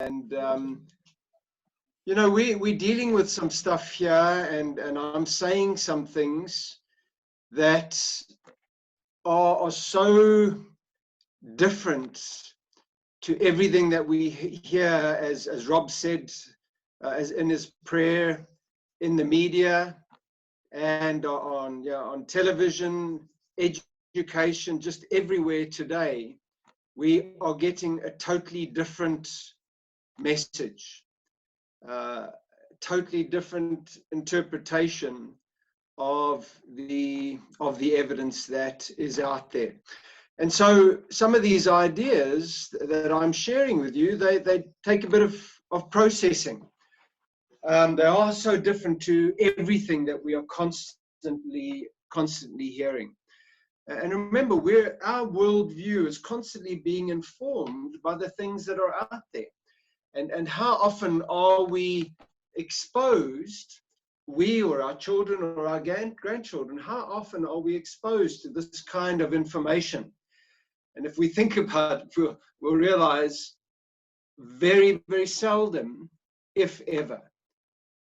And you know, we're dealing with some stuff here, and I'm saying some things that are so different to everything that we hear, as Rob said, as in his prayer, in the media, and on television, education, just everywhere today. We are getting a totally different message, totally different interpretation of the evidence that is out there. And so some of these ideas that I'm sharing with you, they take a bit of processing. They are so different to everything that we are constantly hearing. And remember, our worldview is constantly being informed by the things that are out there. And how often are we exposed, we or our children or our grandchildren, how often are we exposed to this kind of information? And if we think about it, we'll realize very, very seldom, if ever.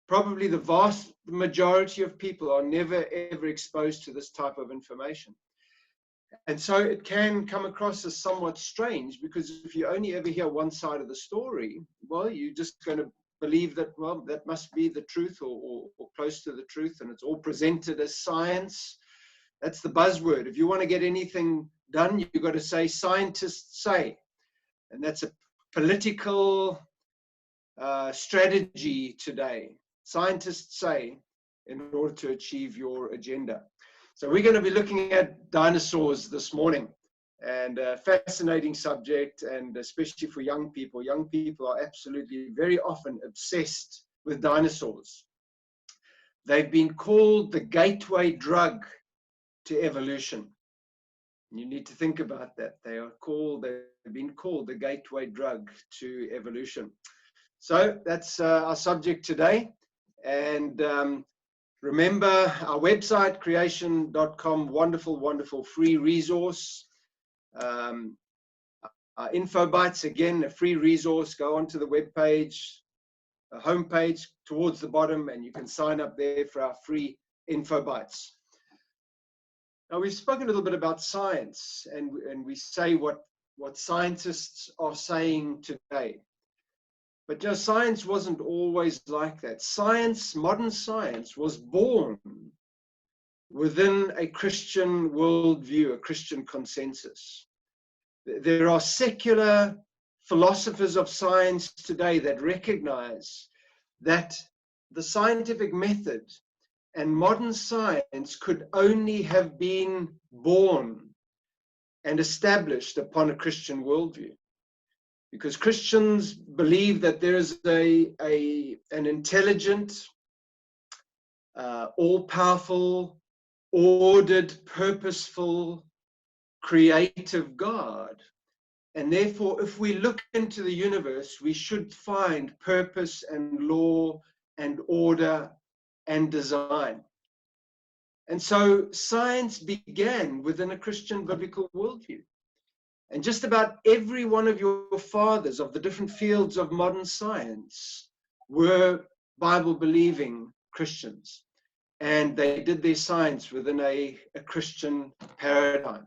Probably the vast majority of people are never, ever exposed to this type of information. And so it can come across as somewhat strange, because if you only ever hear one side of the story, well, you're just going to believe that, well, that must be the truth, or close to the truth, and it's all presented as science. That's the buzzword. If you want to get anything done, you've got to say scientists say. And that's a political strategy today. Scientists say, in order to achieve your agenda. So we're going to be looking at dinosaurs this morning, and a fascinating subject, and especially for young people. Young people are absolutely very often obsessed with dinosaurs. They've been called the gateway drug to evolution. You need to think about that. They've been called the gateway drug to evolution. So that's our subject today. And remember our website, creation.com, wonderful, wonderful free resource. Our info bites, again, a free resource. Go onto the webpage, a homepage towards the bottom, and you can sign up there for our free info bites. Now, we've spoken a little bit about science, and we say what scientists are saying today. But just science wasn't always like that. Science, modern science, was born within a Christian worldview, a Christian consensus. There are secular philosophers of science today that recognize that the scientific method and modern science could only have been born and established upon a Christian worldview. Because Christians believe that there is an intelligent, all-powerful, ordered, purposeful, creative God. And therefore, if we look into the universe, we should find purpose and law and order and design. And so science began within a Christian biblical worldview. And just about every one of your fathers of the different fields of modern science were Bible-believing Christians. And they did their science within a Christian paradigm.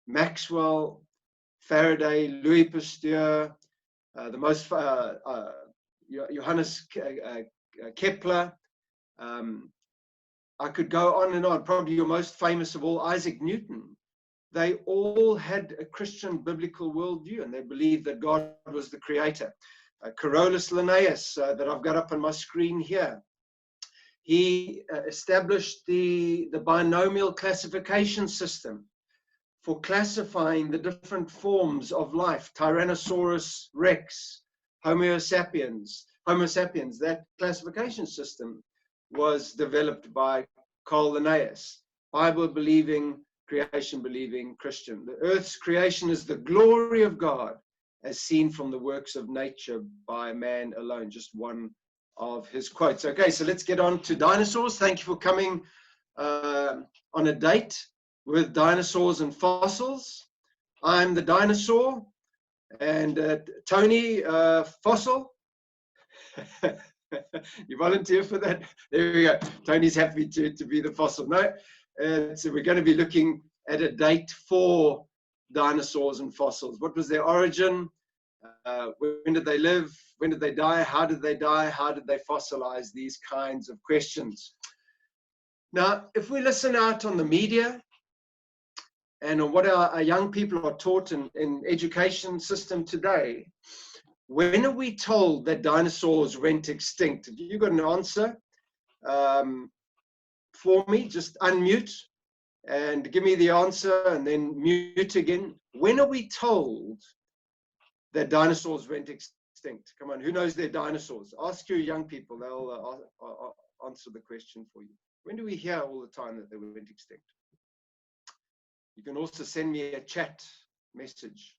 Maxwell, Faraday, Louis Pasteur, Johannes Kepler. I could go on and on. Probably your most famous of all, Isaac Newton. They all had a Christian biblical worldview, and they believed that God was the creator. Carolus Linnaeus, that I've got up on my screen here, he established the binomial classification system for classifying the different forms of life. Tyrannosaurus rex, Homo sapiens. That classification system was developed by Carl Linnaeus, Bible-believing, creation-believing Christian. The earth's creation is the glory of God as seen from the works of nature by man alone. Just one of his quotes. Okay, so let's get on to dinosaurs. Thank you for coming on a date with dinosaurs and fossils. I'm the dinosaur. And Tony, fossil? You volunteer for that? There we go. Tony's happy to be the fossil. No, so we're going to be looking at a date for dinosaurs and fossils. What was their origin? When did they live? When did they die? How did they die? How did they fossilize? These kinds of questions. Now, if we listen out on the media and on what our young people are taught in education system today, when are we told that dinosaurs went extinct? Have you got an answer for me? Just unmute and give me the answer and then mute again. When are we told that dinosaurs went extinct? Come on, who knows their dinosaurs? Ask your young people, they'll answer the question for you. When do we hear all the time that they went extinct? You can also send me a chat message.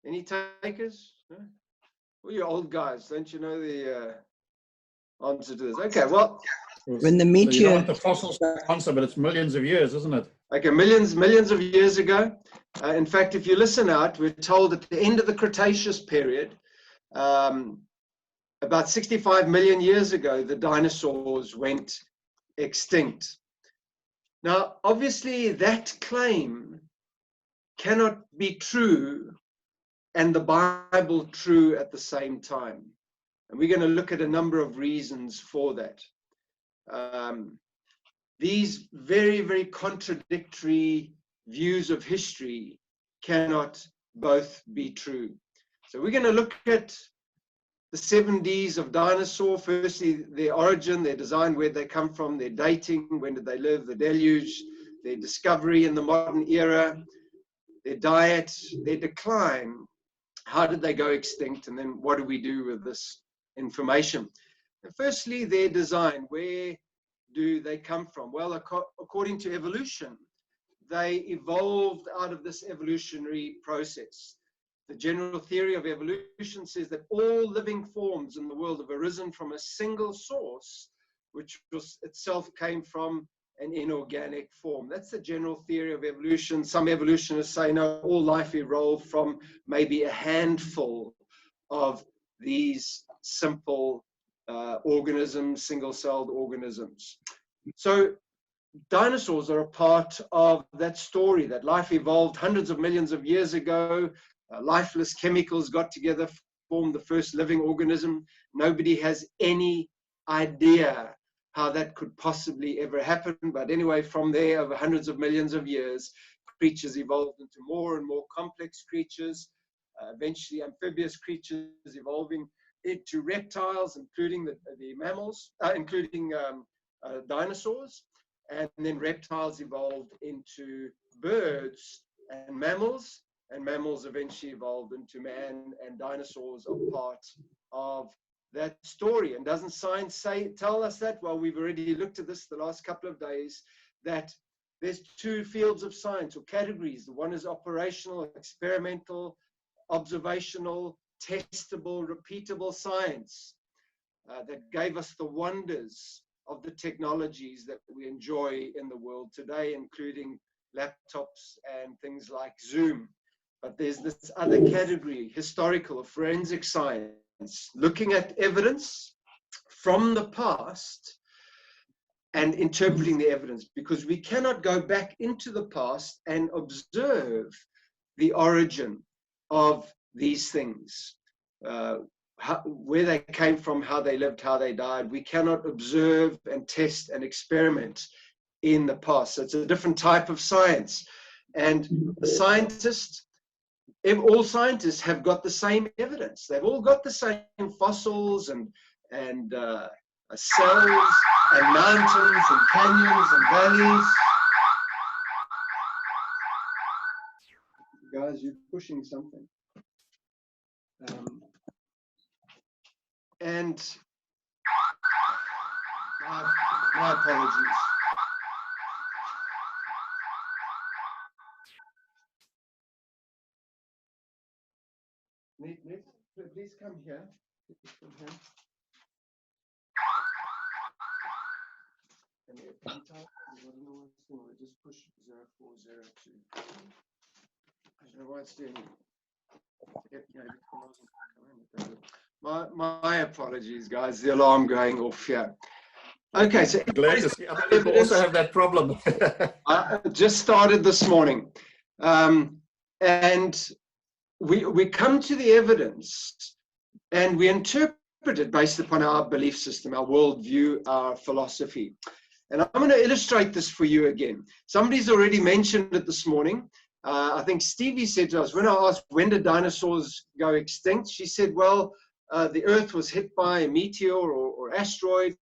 Any takers? No? Well, you old guys, don't you know the answer to this? Okay, well, when the meteor. You don't want the fossils answer, but it's millions of years, isn't it? Okay, millions of years ago. In fact, if you listen out, we're told at the end of the Cretaceous period, about 65 million years ago, the dinosaurs went extinct. Now, obviously, that claim cannot be true and the Bible true at the same time. And we're going to look at a number of reasons for that. These very, very contradictory views of history cannot both be true. So we're going to look at the 7 Ds of dinosaur. Firstly, their origin, their design, where they come from, their dating, when did they live, the deluge, their discovery in the modern era, their diet, their decline, how did they go extinct, and then what do we do with this information? And firstly, their design, where do they come from? Well, according to evolution, they evolved out of this evolutionary process. The general theory of evolution says that all living forms in the world have arisen from a single source, which was itself came from an inorganic form. That's the general theory of evolution. Some evolutionists say, no, all life evolved from maybe a handful of these simple organisms, single-celled organisms. So dinosaurs are a part of that story, that life evolved hundreds of millions of years ago. Lifeless chemicals got together, formed the first living organism. Nobody has any idea how that could possibly ever happen. But anyway, from there, over hundreds of millions of years, creatures evolved into more and more complex creatures, eventually amphibious creatures evolving into reptiles, including the mammals, including dinosaurs. And then reptiles evolved into birds and mammals eventually evolved into man, and dinosaurs are part of that story. And doesn't science tell us that? Well, we've already looked at this the last couple of days, that there's 2 fields of science or categories. The one is operational, experimental, observational, testable, repeatable science that gave us the wonders of the technologies that we enjoy in the world today, including laptops and things like Zoom. But there's this other category, historical or forensic science, looking at evidence from the past and interpreting the evidence, because we cannot go back into the past and observe the origin of these things, where they came from, how they lived, how they died. We cannot observe and test and experiment in the past. So it's a different type of science. And the scientists, all scientists have got the same evidence. They've all got the same fossils and cells and mountains and canyons and valleys. Guys, you're pushing something. And my apologies. Please come here. And just push 0402. I don't know why it's doing. My apologies, guys. The alarm going off here. Okay, so Glad to see other people also have that problem. I just started this morning, and we come to the evidence and we interpret it based upon our belief system, our worldview, our philosophy. And I'm going to illustrate this for you again. Somebody's already mentioned it this morning. I think Stevie said to us, when I asked, when did dinosaurs go extinct? She said, well, the Earth was hit by a meteor or asteroid.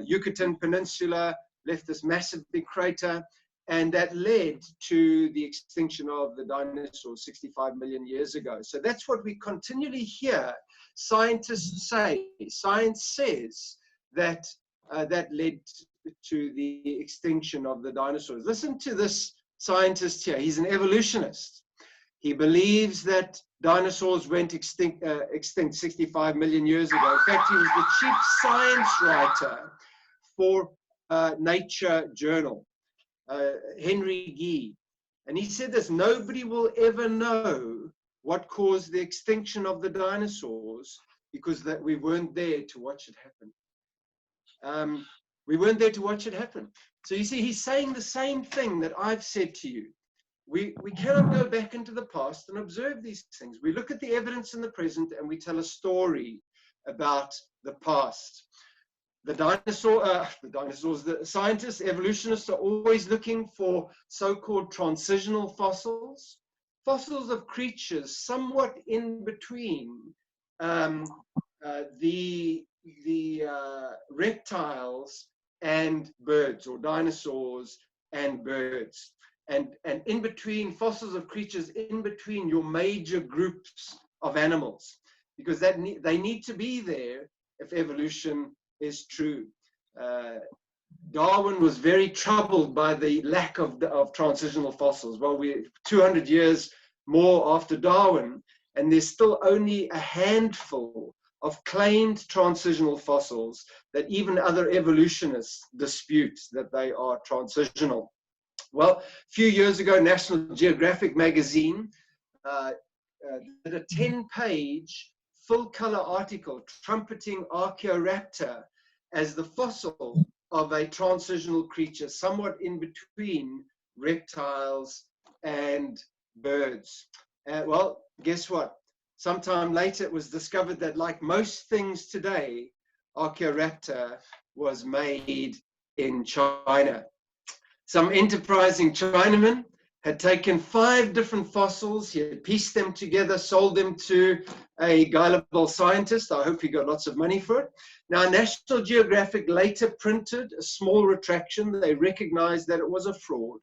Yucatan Peninsula left this massive big crater, and that led to the extinction of the dinosaurs 65 million years ago. So that's what we continually hear scientists say. Science says that that led to the extinction of the dinosaurs. Listen to this scientist here. He's an evolutionist. He believes that dinosaurs went extinct 65 million years ago. In fact, he was the chief science writer for Nature Journal, Henry Gee. And he said this: nobody will ever know what caused the extinction of the dinosaurs because that we weren't there to watch it happen. We weren't there to watch it happen. So you see, he's saying the same thing that I've said to you. We cannot go back into the past and observe these things. We look at the evidence in the present and we tell a story about the past. The dinosaurs, the scientists, evolutionists are always looking for so-called transitional fossils, fossils of creatures somewhat in between the reptiles and birds, or dinosaurs and birds. And in between, fossils of creatures in between your major groups of animals, because they need to be there if evolution is true. Darwin was very troubled by the lack of transitional fossils. Well, we're 200 years more after Darwin, and there's still only a handful of claimed transitional fossils that even other evolutionists dispute that they are transitional. Well, a few years ago, National Geographic magazine did a 10-page full-color article trumpeting Archaeoraptor as the fossil of a transitional creature, somewhat in between reptiles and birds. Well, guess what? Sometime later, it was discovered that, like most things today, Archaeoraptor was made in China. Some enterprising Chinaman had taken 5 different fossils. He had pieced them together, sold them to a gullible scientist. I hope he got lots of money for it. Now, National Geographic later printed a small retraction. They recognized that it was a fraud.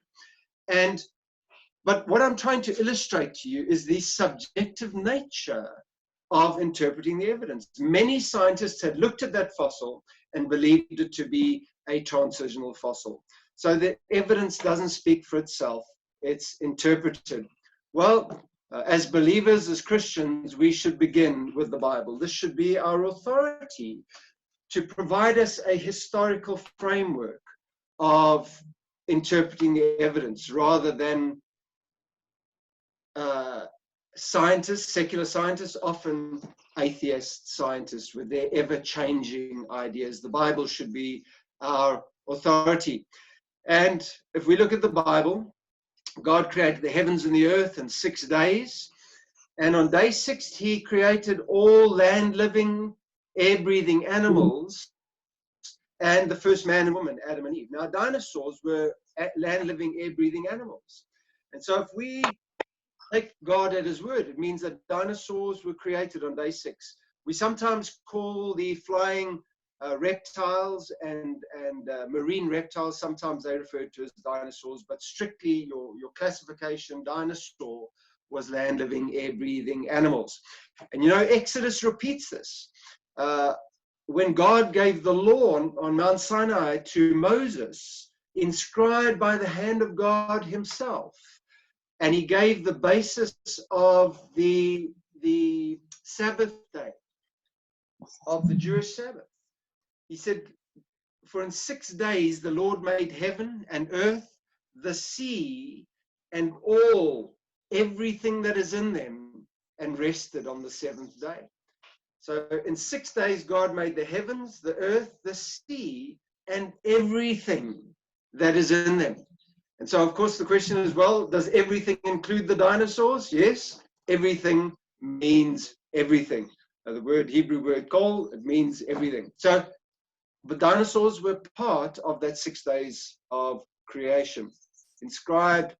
But what I'm trying to illustrate to you is the subjective nature of interpreting the evidence. Many scientists had looked at that fossil and believed it to be a transitional fossil. So the evidence doesn't speak for itself. It's interpreted. Well, as believers, as Christians, we should begin with the Bible. This should be our authority to provide us a historical framework of interpreting the evidence, rather than scientists, secular scientists, often atheist scientists with their ever-changing ideas. The Bible should be our authority. And if we look at the Bible, God created the heavens and the earth in 6 days. And on day 6, he created all land-living, air-breathing animals and the first man and woman, Adam and Eve. Now, dinosaurs were land-living, air-breathing animals. And so if we take God at his word, it means that dinosaurs were created on day 6. We sometimes call the flying reptiles and marine reptiles, sometimes they refer to as dinosaurs, but strictly your classification, dinosaur was land-living, air-breathing animals. And you know, Exodus repeats this. When God gave the law on Mount Sinai to Moses, inscribed by the hand of God himself, and he gave the basis of the Sabbath day, of the Jewish Sabbath. He said, for in 6 days the Lord made heaven and earth, the sea, and all everything that is in them, and rested on the seventh day. So in 6 days, God made the heavens, the earth, the sea, and everything that is in them. And so, of course, the question is, well, does everything include the dinosaurs? Yes, everything means everything. The word, Hebrew word kol, it means everything. So the dinosaurs were part of that 6 days of creation, inscribed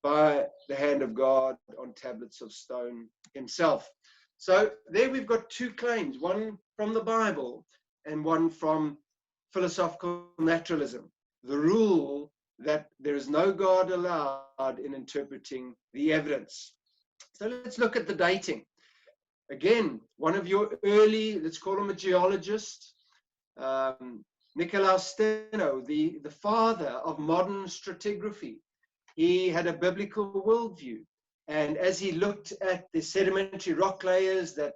by the hand of God on tablets of stone himself. So there we've got two claims, one from the Bible and one from philosophical naturalism. The rule that there is no God allowed in interpreting the evidence. So let's look at the dating. Again, one of your early, let's call him a geologist, Nicolaus Steno, the father of modern stratigraphy. He had a biblical worldview. And as he looked at the sedimentary rock layers that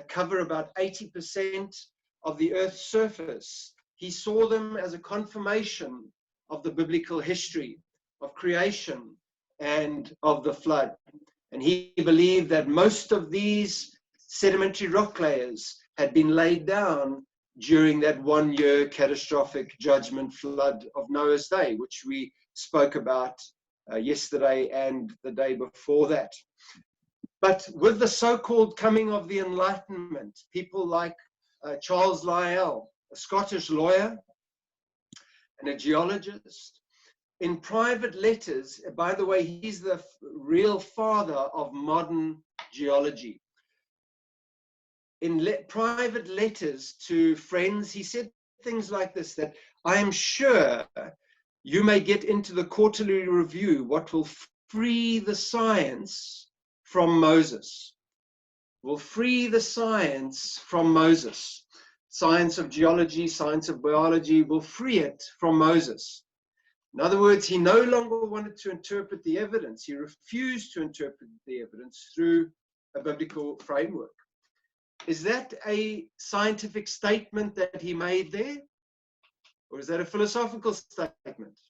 cover about 80% of the Earth's surface, he saw them as a confirmation of the biblical history of creation and of the flood. And he believed that most of these sedimentary rock layers had been laid down during that 1 year catastrophic judgment flood of Noah's Day, which we spoke about yesterday and the day before that. But with the so-called coming of the Enlightenment, people like Charles Lyell, a Scottish lawyer and a geologist, in private letters, by the way, he's the real father of modern geology. In private letters to friends, he said things like this, that I am sure you may get into the quarterly review what will free the science from Moses. Will free the science from Moses. Science of geology, science of biology will free it from Moses. In other words, he no longer wanted to interpret the evidence. He refused to interpret the evidence through a biblical framework. Is that a scientific statement that he made there? Or is that a philosophical statement?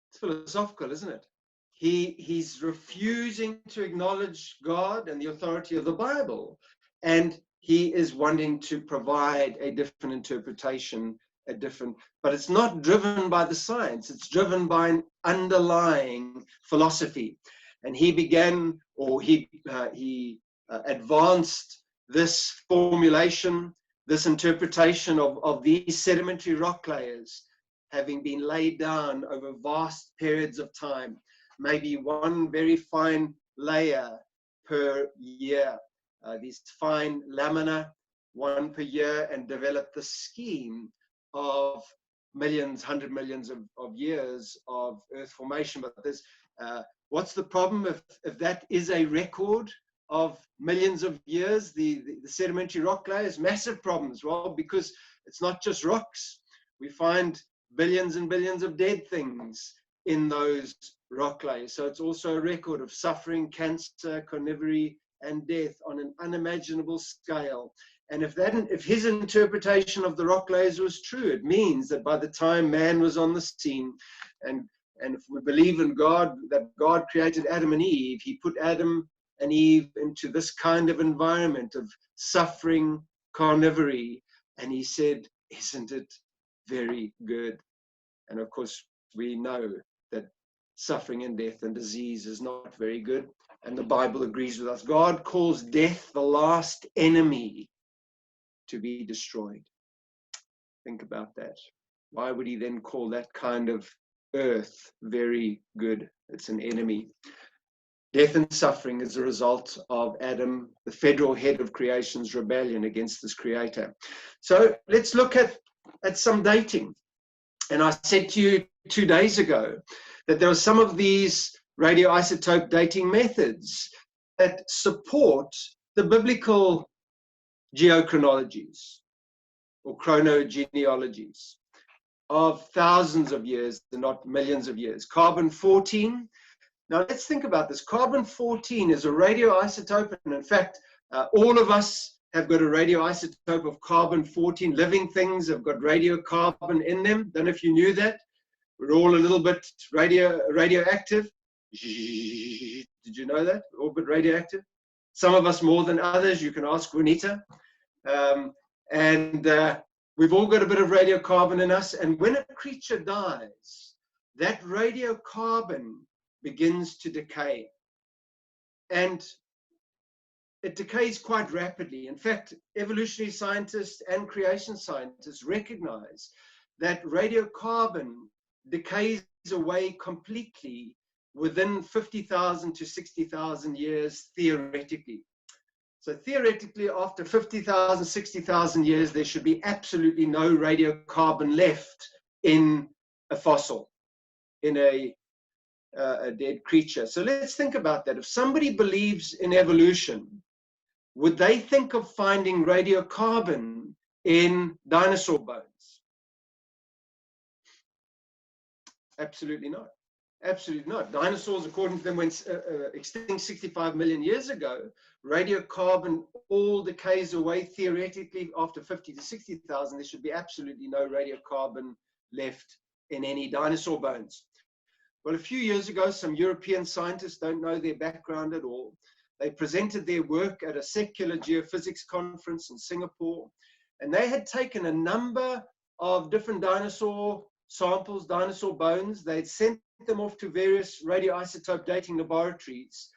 It's philosophical, isn't it? He's refusing to acknowledge God and the authority of the Bible, and he is wanting to provide a different interpretation, but it's not driven by the science, it's driven by an underlying philosophy. And he began, or he advanced this formulation, this interpretation of these sedimentary rock layers having been laid down over vast periods of time, maybe one very fine layer per year, these fine lamina, one per year, and developed the scheme of millions, 100 millions of years of Earth formation. But there's, what's the problem if that is a record of millions of years, the sedimentary rock layers? Massive problems, well, because it's not just rocks. We find billions and billions of dead things in those rock layers. So it's also a record of suffering, cancer, carnivory, and death on an unimaginable scale. And if his interpretation of the rock layers was true, it means that by the time man was on the scene, and if we believe in God, that God created Adam and Eve, he put Adam and Eve into this kind of environment of suffering, carnivory, and he said, isn't it very good? And of course, we know that suffering and death and disease is not very good, and the Bible agrees with us. God calls death the last enemy to be destroyed. Think about that. Why would he then call that kind of earth very good? It's an enemy. Death and suffering is a result of Adam, the federal head of creation's rebellion against this creator. So let's look at some dating. And I said to you 2 days ago that there are some of these radioisotope dating methods that support the biblical geochronologies or chronogenealogies of thousands of years and not millions of years. Carbon-14. Now let's think about this. Carbon-14 is a radioisotope, and in fact, all of us have got a radioisotope of carbon-14. Living things have got radiocarbon in them. Don't know if you knew that. We're all a little bit radioactive. Did you know that? Orbit radioactive. Some of us more than others. You can ask Juanita. We've all got a bit of radiocarbon in us. And when a creature dies, that radiocarbon begins to decay. And it decays quite rapidly. In fact, evolutionary scientists and creation scientists recognize that radiocarbon decays away completely within 50,000 to 60,000 years, theoretically. So theoretically, after 50,000, 60,000 years, there should be absolutely no radiocarbon left in a fossil, in a dead creature. So let's think about that. If somebody believes in evolution, would they think of finding radiocarbon in dinosaur bones? Absolutely not. Absolutely not. Dinosaurs, according to them, went extinct 65 million years ago. Radiocarbon all decays away theoretically after 50 to 60,000. There should be absolutely no radiocarbon left in any dinosaur bones. Well, a few years ago, some European scientists, don't know their background at all, they presented their work at a secular geophysics conference in Singapore, and they had taken a number of different dinosaur samples, dinosaur bones. They'd sent them off to various radioisotope dating laboratories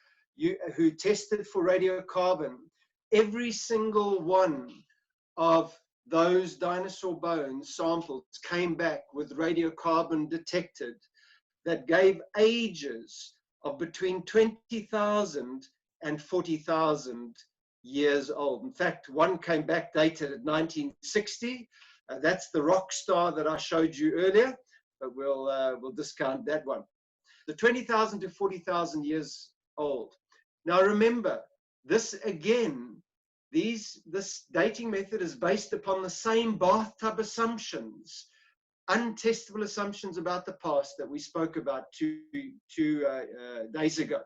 who tested for radiocarbon. Every single one of those dinosaur bones samples came back with radiocarbon detected that gave ages of between 20,000 and 40,000 years old. In fact, one came back dated at 1960. That's the rock star that I showed you earlier, but we'll discount that one. The 20,000 to 40,000 years old. Now remember, this again, this dating method is based upon the same bathtub assumptions, untestable assumptions about the past that we spoke about two days ago.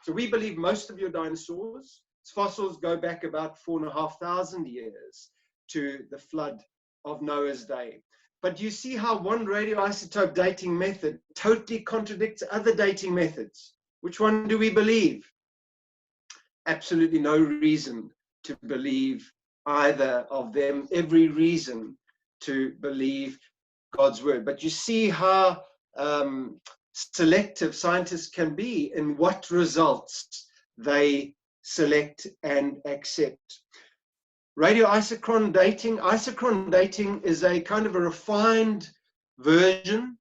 So we believe most of your dinosaurs, fossils, go back about 4,500 years to the flood of Noah's day. But you see how one radioisotope dating method totally contradicts other dating methods. Which one do we believe? Absolutely no reason to believe either of them. Every reason to believe God's word. But you see how selective scientists can be in what results they select and accept. Radioisochron dating. Isochron dating is a kind of a refined version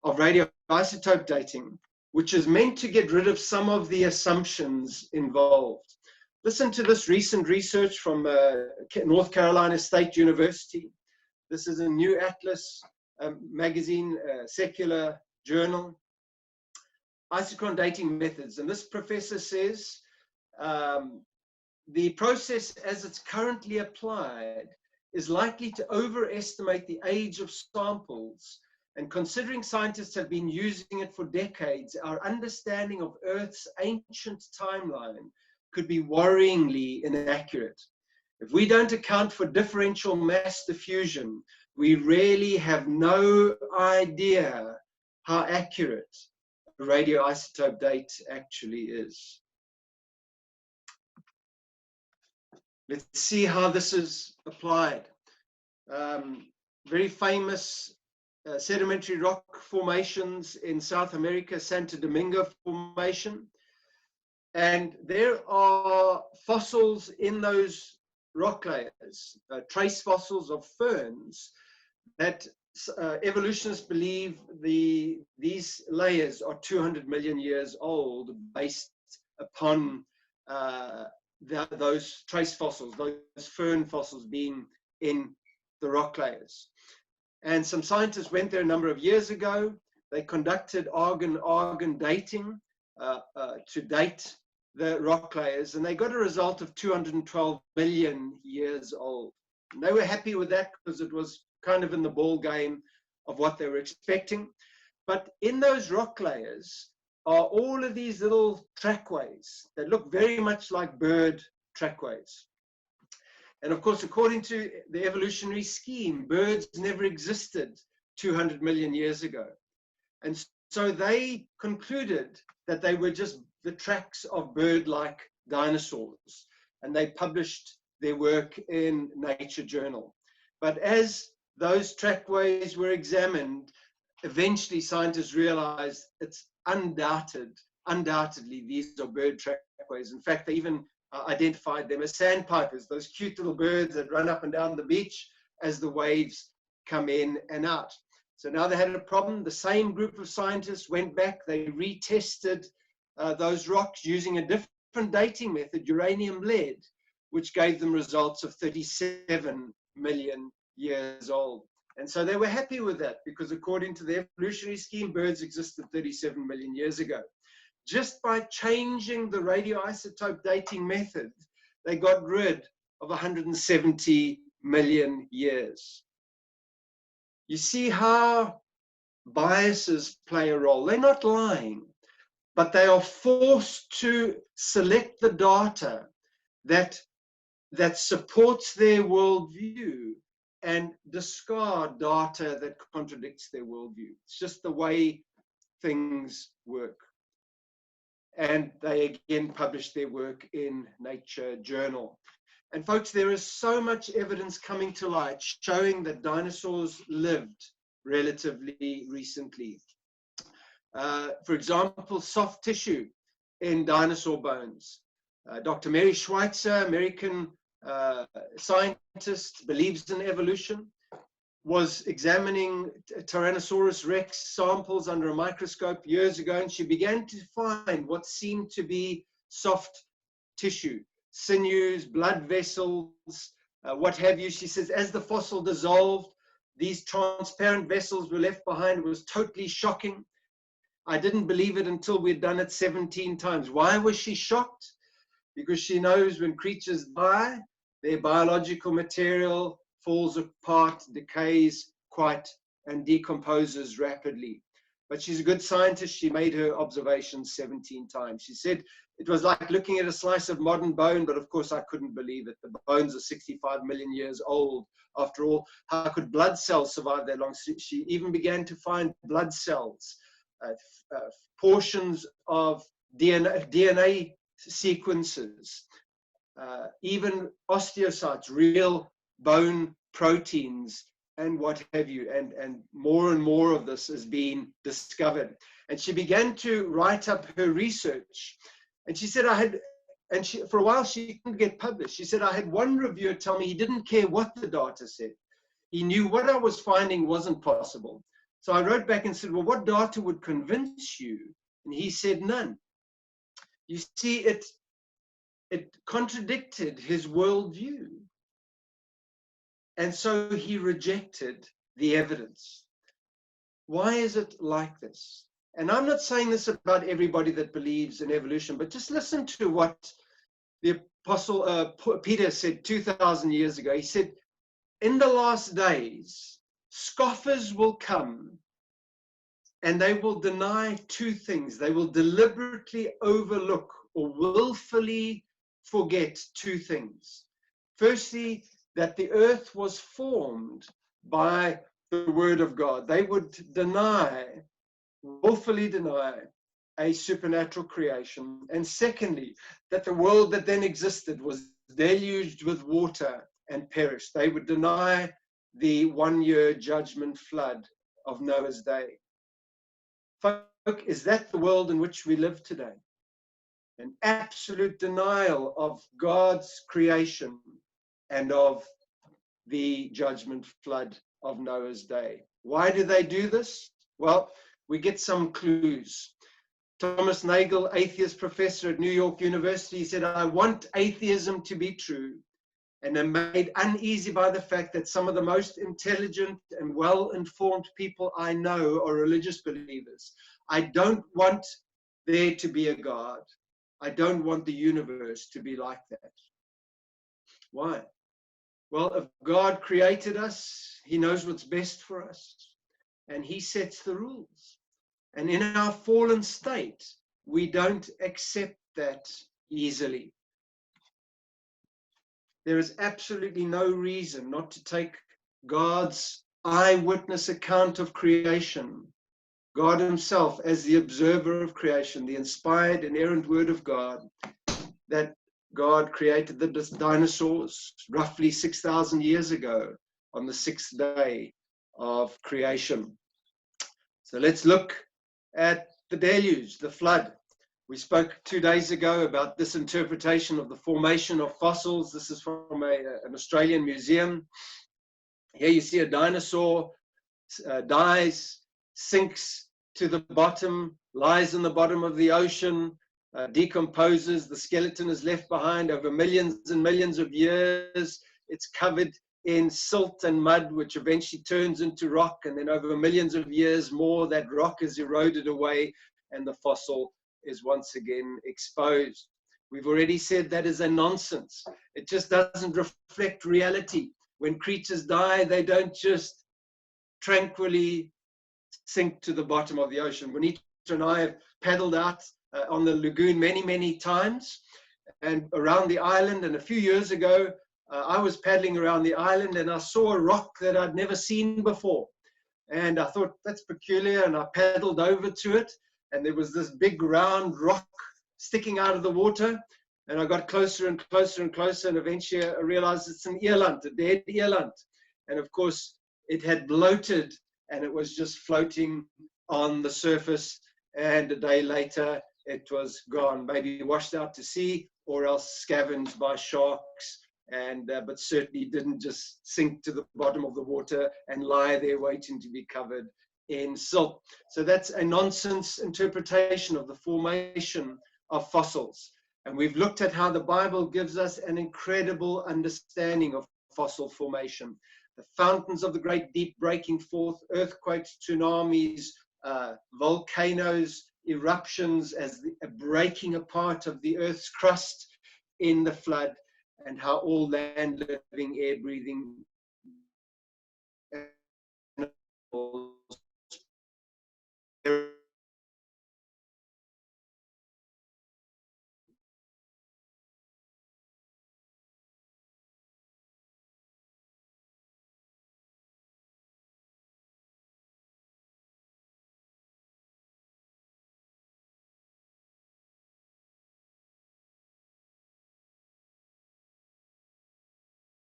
of radioisotope dating, which is meant to get rid of some of the assumptions involved. Listen to this recent research from North Carolina State University. This is a New Atlas magazine, secular journal. Isochron dating methods. And this professor says, the process as it's currently applied is likely to overestimate the age of samples, and considering scientists have been using it for decades, our understanding of Earth's ancient timeline could be worryingly inaccurate. If we don't account for differential mass diffusion, we really have no idea how accurate a radioisotope date actually is. Let's see how this is applied. Very famous sedimentary rock formations in South America, Santo Domingo Formation. And there are fossils in those rock layers, trace fossils of ferns, that evolutionists believe these layers are 200 million years old based upon those trace fossils, those fern fossils being in the rock layers. And some scientists went there a number of years ago. They conducted argon dating to date the rock layers, and they got a result of 212 million years old. And they were happy with that because it was kind of in the ball game of what they were expecting. But in those rock layers are all of these little trackways that look very much like bird trackways. And of course, according to the evolutionary scheme, birds never existed 200 million years ago. And so they concluded that they were just the tracks of bird-like dinosaurs, and they published their work in Nature Journal. But as those trackways were examined, eventually scientists realized it's undoubtedly these are bird trackways. In fact, they even identified them as sandpipers, those cute little birds that run up and down the beach as the waves come in and out. So now they had a problem. The same group of scientists went back, they retested those rocks using a different dating method, uranium lead, which gave them results of 37 million years old. And so they were happy with that because according to the evolutionary scheme, birds existed 37 million years ago. Just by changing the radioisotope dating method, they got rid of 170 million years. You see how biases play a role. They're not lying, but they are forced to select the data that supports their worldview and discard data that contradicts their worldview. It's just the way things work. And they again published their work in Nature Journal. And folks, there is so much evidence coming to light showing that dinosaurs lived relatively recently. For example, soft tissue in dinosaur bones. Dr. Mary Schweitzer, American scientist, believes in evolution, was examining Tyrannosaurus rex samples under a microscope years ago, and she began to find what seemed to be soft tissue, sinews, blood vessels, what have you. She says, as the fossil dissolved, these transparent vessels were left behind. It was totally shocking. I didn't believe it until we'd done it 17 times. Why was she shocked? Because she knows when creatures die, their biological material falls apart, decays quite, and decomposes rapidly. But she's a good scientist. She made her observations 17 times. She said it was like looking at a slice of modern bone, but of course I couldn't believe it. The bones are 65 million years old. After all, how could blood cells survive that long? She even began to find blood cells, portions of DNA sequences, even osteocytes, real bone proteins, and what have you. And more of this is being discovered. And she began to write up her research. And she said, for a while she couldn't get published. She said, I had one reviewer tell me he didn't care what the data said. He knew what I was finding wasn't possible. So I wrote back and said, well, what data would convince you? And he said, none. You see, it contradicted his worldview. And so he rejected the evidence. Why is it like this? And I'm not saying this about everybody that believes in evolution, but just listen to what the Apostle Peter said 2,000 years ago. He said, in the last days, scoffers will come and they will deny two things. They will deliberately overlook or willfully forget two things. Firstly, that the earth was formed by the word of God. They would willfully deny a supernatural creation. And secondly, that the world that then existed was deluged with water and perished. They would deny the one-year judgment flood of Noah's day. Folk, is that the world in which we live today? An absolute denial of God's creation and of the judgment flood of Noah's day. Why do they do this? Well, we get some clues. Thomas Nagel, atheist professor at New York University, said, I want atheism to be true, and am made uneasy by the fact that some of the most intelligent and well-informed people I know are religious believers. I don't want there to be a God. I don't want the universe to be like that. Why? Well, if God created us, he knows what's best for us, and he sets the rules. And in our fallen state, we don't accept that easily. There is absolutely no reason not to take God's eyewitness account of creation God himself as the observer of creation, the inspired, inerrant word of God, that God created the dinosaurs roughly 6,000 years ago on the sixth day of creation. So let's look at the deluge, the flood. We spoke 2 days ago about this interpretation of the formation of fossils. This is from an Australian museum. Here you see a dinosaur dies, sinks to the bottom, lies in the bottom of the ocean, decomposes. The skeleton is left behind over millions and millions of years. It's covered in silt and mud, which eventually turns into rock. And then over millions of years more, that rock is eroded away and the fossil is once again exposed. We've already said that is a nonsense. It just doesn't reflect reality. When creatures die, they don't just tranquilly sink to the bottom of the ocean. Bonita and I have paddled out on the lagoon many, many times and around the island. And a few years ago, I was paddling around the island and I saw a rock that I'd never seen before. And I thought, that's peculiar. And I paddled over to it. And there was this big round rock sticking out of the water. And I got closer and closer and closer. And eventually I realized it's an eland, a dead eland. And of course, it had bloated and it was just floating on the surface. And a day later, it was gone, maybe washed out to sea or else scavenged by sharks. And but certainly didn't just sink to the bottom of the water and lie there waiting to be covered in silt. So that's a nonsense interpretation of the formation of fossils. And we've looked at how the Bible gives us an incredible understanding of fossil formation. The fountains of the great deep breaking forth, earthquakes, tsunamis, volcanoes, eruptions as a breaking apart of the earth's crust in the flood, and how all land living, air breathing animals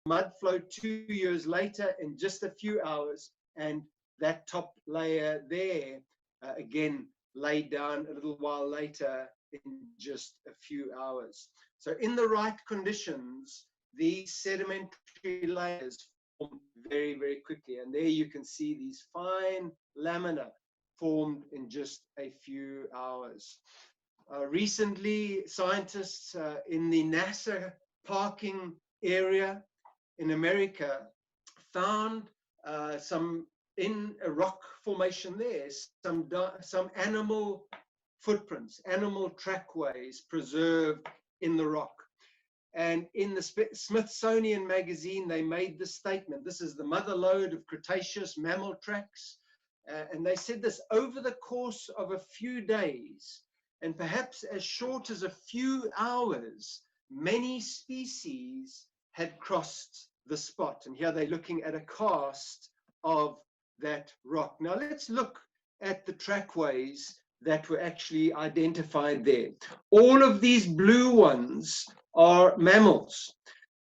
mud flowed 2 years later in just a few hours, and that top layer there again laid down a little while later in just a few hours. So in the right conditions, these sedimentary layers form very, very quickly. And there you can see these fine lamina formed in just a few hours. Recently, scientists in the NASA parking area in America found some, in a rock formation there, some animal footprints, animal trackways preserved in the rock. And in the Smithsonian magazine, they made this statement. This is the mother lode of Cretaceous mammal tracks. And they said this: over the course of a few days, and perhaps as short as a few hours, many species had crossed the spot. And here they're looking at a cast of that rock. Now let's look at the trackways that were actually identified there. All of these blue ones are mammals.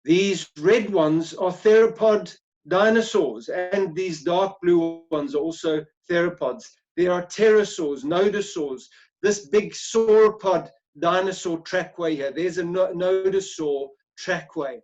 These red ones are theropod dinosaurs, and these dark blue ones are also theropods. There are pterosaurs, nodosaurs, this big sauropod dinosaur trackway here. There's a nodosaur trackway.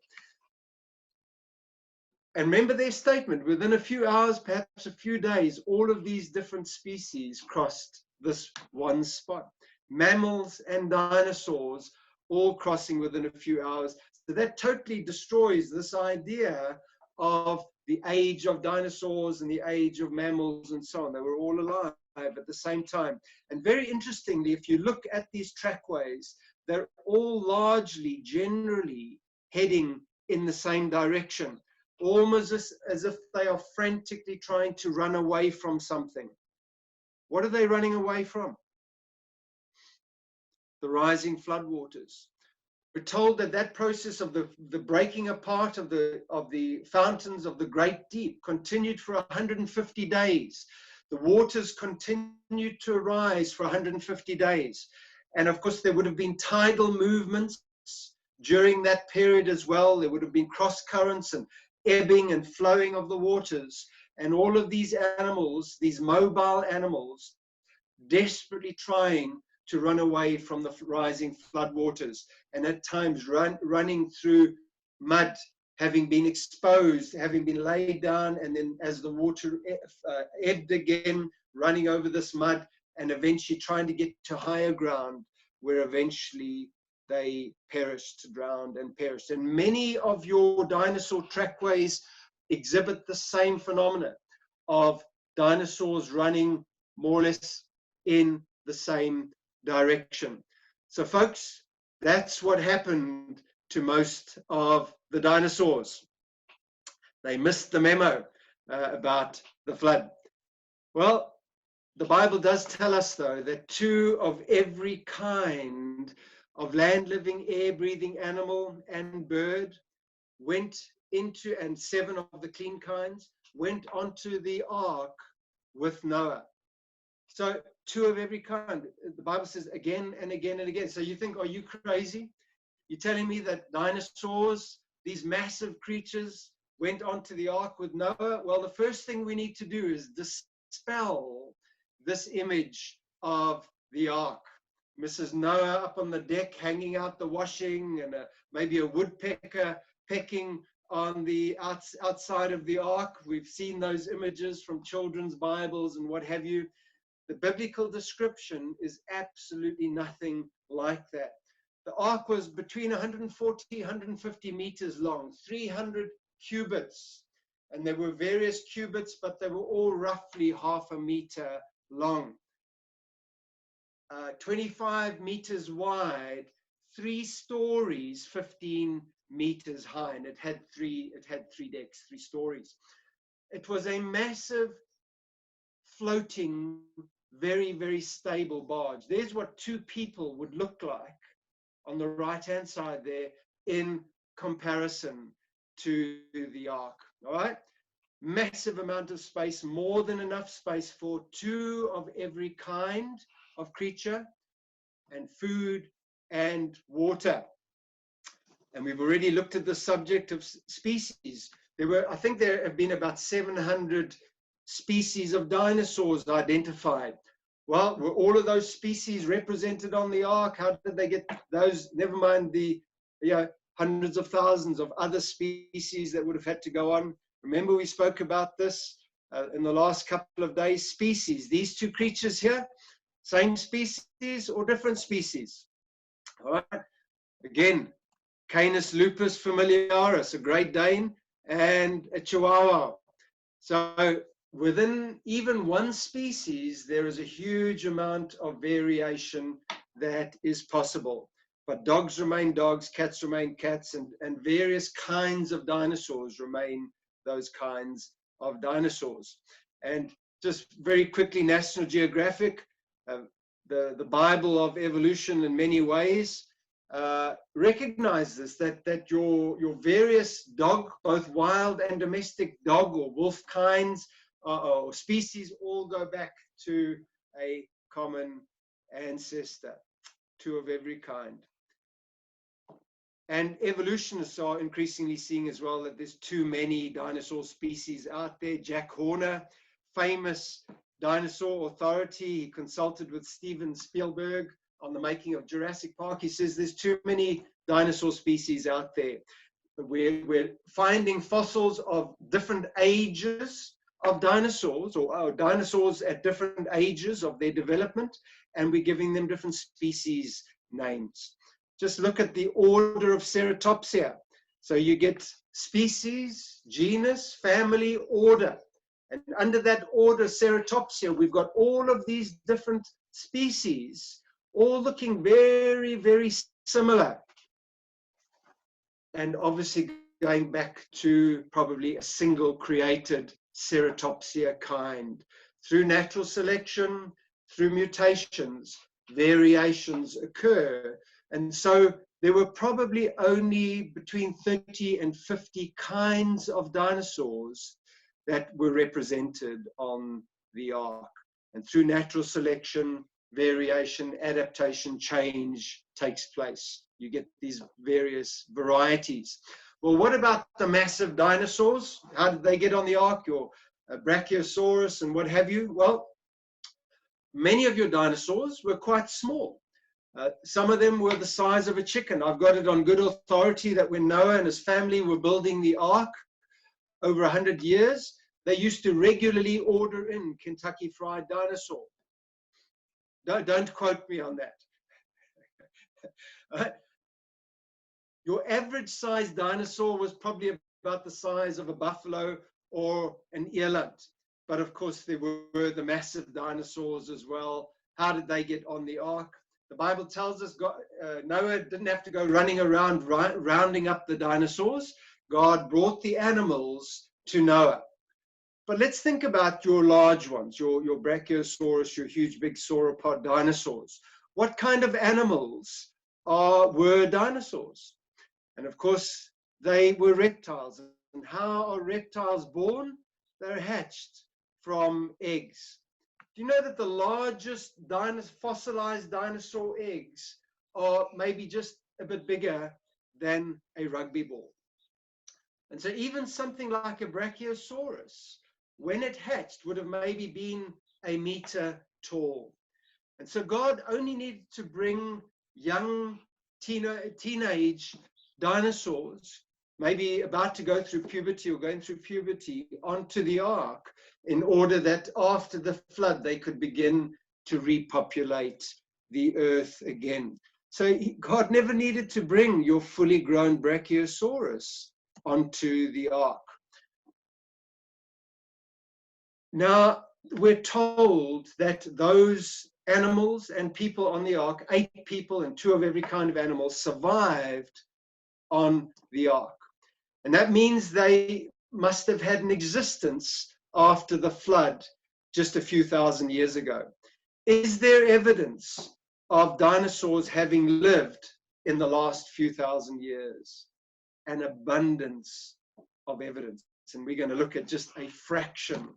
And remember their statement, within a few hours, perhaps a few days, all of these different species crossed this one spot. Mammals and dinosaurs all crossing within a few hours. So that totally destroys this idea of the age of dinosaurs and the age of mammals and so on. They were all alive at the same time. And very interestingly, if you look at these trackways, they're all largely, generally heading in the same direction, almost as if they are frantically trying to run away from something. What are they running away from? The rising floodwaters. We're told that that process of the breaking apart of the fountains of the great deep continued for 150 days. The waters continued to rise for 150 days. And of course, there would have been tidal movements during that period as well. There would have been cross currents and ebbing and flowing of the waters. And all of these animals, these mobile animals, desperately trying to run away from the rising flood waters, and at times running through mud, having been exposed, having been laid down, and then as the water ebbed again, running over this mud, and eventually trying to get to higher ground, where eventually they perished, drowned and perished. And many of your dinosaur trackways exhibit the same phenomena of dinosaurs running more or less in the same direction. So folks, that's what happened to most of the dinosaurs. They missed the memo about the flood. Well, the Bible does tell us, though, that 2 of every kind of land-living, air-breathing animal and bird went into, and 7 of the clean kinds went onto the ark with Noah. So 2 of every kind. The Bible says again and again and again. So you think, are you crazy? You're telling me that dinosaurs, these massive creatures, went onto the ark with Noah? Well, the first thing we need to do is dispel this image of the ark. Mrs. Noah up on the deck, hanging out the washing, and maybe a woodpecker pecking on the outside of the ark. We've seen those images from children's Bibles and what have you. The biblical description is absolutely nothing like that. The ark was between 140, 150 meters long, 300 cubits. And there were various cubits, but they were all roughly half a meter long. 25 meters wide, 3 stories, 15 meters high. And it had three decks, 3 stories. It was a massive floating, very, very stable barge. There's what 2 people would look like on the right-hand side there in comparison to the ark. All right? Massive amount of space, more than enough space for 2 of every kind of creature, and food and water. And we've already looked at the subject of species. I think there have been about 700 species of dinosaurs identified. Well, were all of those species represented on the ark? How did they get those? Never mind the hundreds of thousands of other species that would have had to go on. Remember, we spoke about this in the last couple of days. Species, these 2 creatures here, same species or different species? All right. Again, Canis lupus familiaris, a Great Dane, and a Chihuahua. So within even one species, there is a huge amount of variation that is possible. But dogs remain dogs, cats remain cats, and various kinds of dinosaurs remain those kinds of dinosaurs. And just very quickly, National Geographic, the Bible of evolution in many ways, recognize this, that your various dog, both wild and domestic dog or wolf kinds or species, all go back to a common ancestor, 2 of every kind. And evolutionists are increasingly seeing as well that there's too many dinosaur species out there. Jack Horner, famous dinosaur authority, he consulted with Steven Spielberg on the making of Jurassic Park. He says there's too many dinosaur species out there. We're finding fossils of different ages of dinosaurs, or dinosaurs at different ages of their development, and we're giving them different species names. Just look at the order of Ceratopsia. So you get species, genus, family, order. And under that order, Ceratopsia, we've got all of these different species, all looking very, very similar. And obviously going back to probably a single created Ceratopsia kind. Through natural selection, through mutations, variations occur. And so there were probably only between 30 and 50 kinds of dinosaurs that were represented on the ark. And through natural selection, variation, adaptation, change takes place. You get these various varieties. Well, what about the massive dinosaurs? How did they get on the ark? Your Brachiosaurus and what have you? Well, many of your dinosaurs were quite small. Some of them were the size of a chicken. I've got it on good authority that when Noah and his family were building the ark over 100 years, they used to regularly order in Kentucky Fried Dinosaur. Don't quote me on that. Your average sized dinosaur was probably about the size of a buffalo or an eland. But of course, there were the massive dinosaurs as well. How did they get on the ark? The Bible tells us Noah didn't have to go running around rounding up the dinosaurs. God brought the animals to Noah. But let's think about your large ones, your Brachiosaurus, your huge big sauropod dinosaurs. What kind of animals were dinosaurs? And of course, they were reptiles. And how are reptiles born? They're hatched from eggs. Do you know that the largest fossilized dinosaur eggs are maybe just a bit bigger than a rugby ball? And so even something like a Brachiosaurus, when it hatched, would have maybe been a meter tall. And so God only needed to bring young teenage dinosaurs, maybe about to go through puberty or going through puberty, onto the ark in order that after the flood they could begin to repopulate the earth again. So God never needed to bring your fully grown Brachiosaurus onto the ark. Now, we're told that those animals and people on the ark, 8 people and 2 of every kind of animal, survived on the ark. And that means they must have had an existence after the flood just a few thousand years ago. Is there evidence of dinosaurs having lived in the last few thousand years? An abundance of evidence. And we're going to look at just a fraction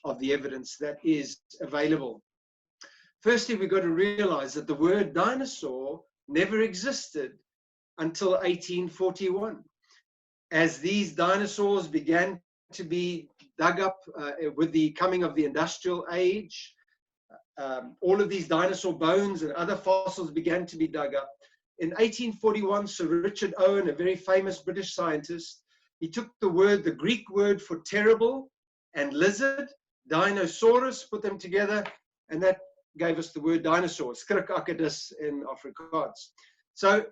of the evidence that is available. Firstly, we've got to realize that the word dinosaur never existed until 1841. As these dinosaurs began to be dug up with the coming of the industrial age, all of these dinosaur bones and other fossils began to be dug up. In 1841, Sir Richard Owen, a very famous British scientist, he took the Greek word for terrible and lizard, dinosaurus, put them together, and that gave us the word dinosaur, skrikakkedis in Afrikaans. So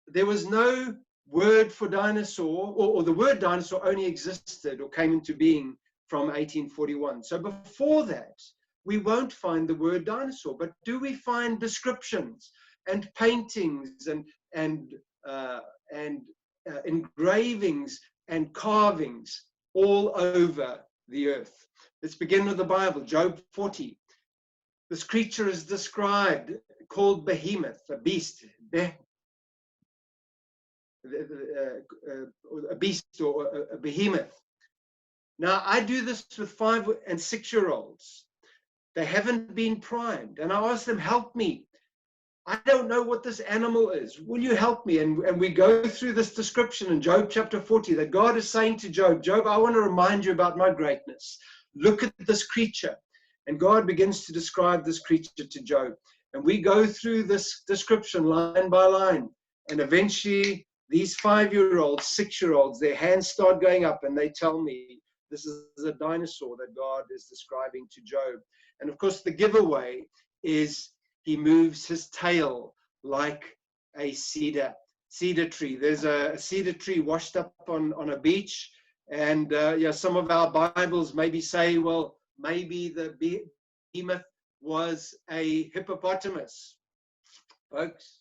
there was no word for dinosaur, or the word dinosaur only existed or came into being from 1841. So before that, we won't find the word dinosaur. But do we find descriptions and paintings and engravings and carvings all over the earth? Let's begin with the Bible, Job 40. This creature is described, called behemoth, a beast, a beast or a behemoth. Now, I do this with 5 and 6-year-olds. They haven't been primed. And I ask them, help me. I don't know what this animal is. Will you help me? And we go through this description in Job chapter 40 that God is saying to Job, Job, I want to remind you about my greatness. Look at this creature. And God begins to describe this creature to Job. And we go through this description line by line. And eventually, these 5-year-olds, 6-year-olds, their hands start going up and they tell me this is a dinosaur that God is describing to Job. And of course, the giveaway is he moves his tail like a cedar tree. There's a cedar tree washed up on a beach. And some of our Bibles maybe say, well, maybe the behemoth was a hippopotamus. Folks,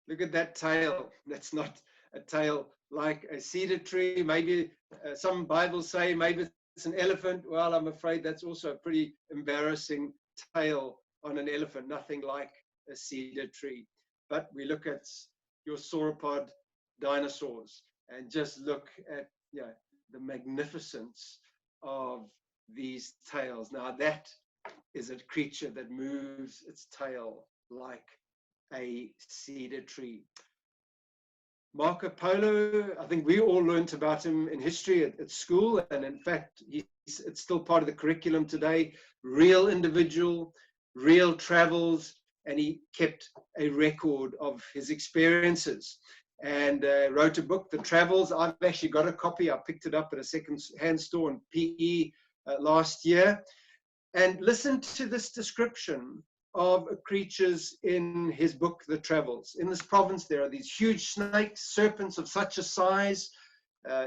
look at that tail. That's not a tail like a cedar tree. Maybe some Bibles say maybe it's an elephant. Well, I'm afraid that's also a pretty embarrassing tail on an elephant, nothing like a cedar tree. But we look at your sauropod dinosaurs and just look at the magnificence of these tails. Now that is a creature that moves its tail like a cedar tree. Marco Polo, I think we all learned about him in history at school, and in fact, it's still part of the curriculum today. Real individual, real travels, and he kept a record of his experiences and wrote a book, The Travels. I've actually got a copy. I picked it up at a second-hand store in PE last year. And listen to this description of creatures in his book, The Travels. In this province, there are these huge snakes, serpents of such a size,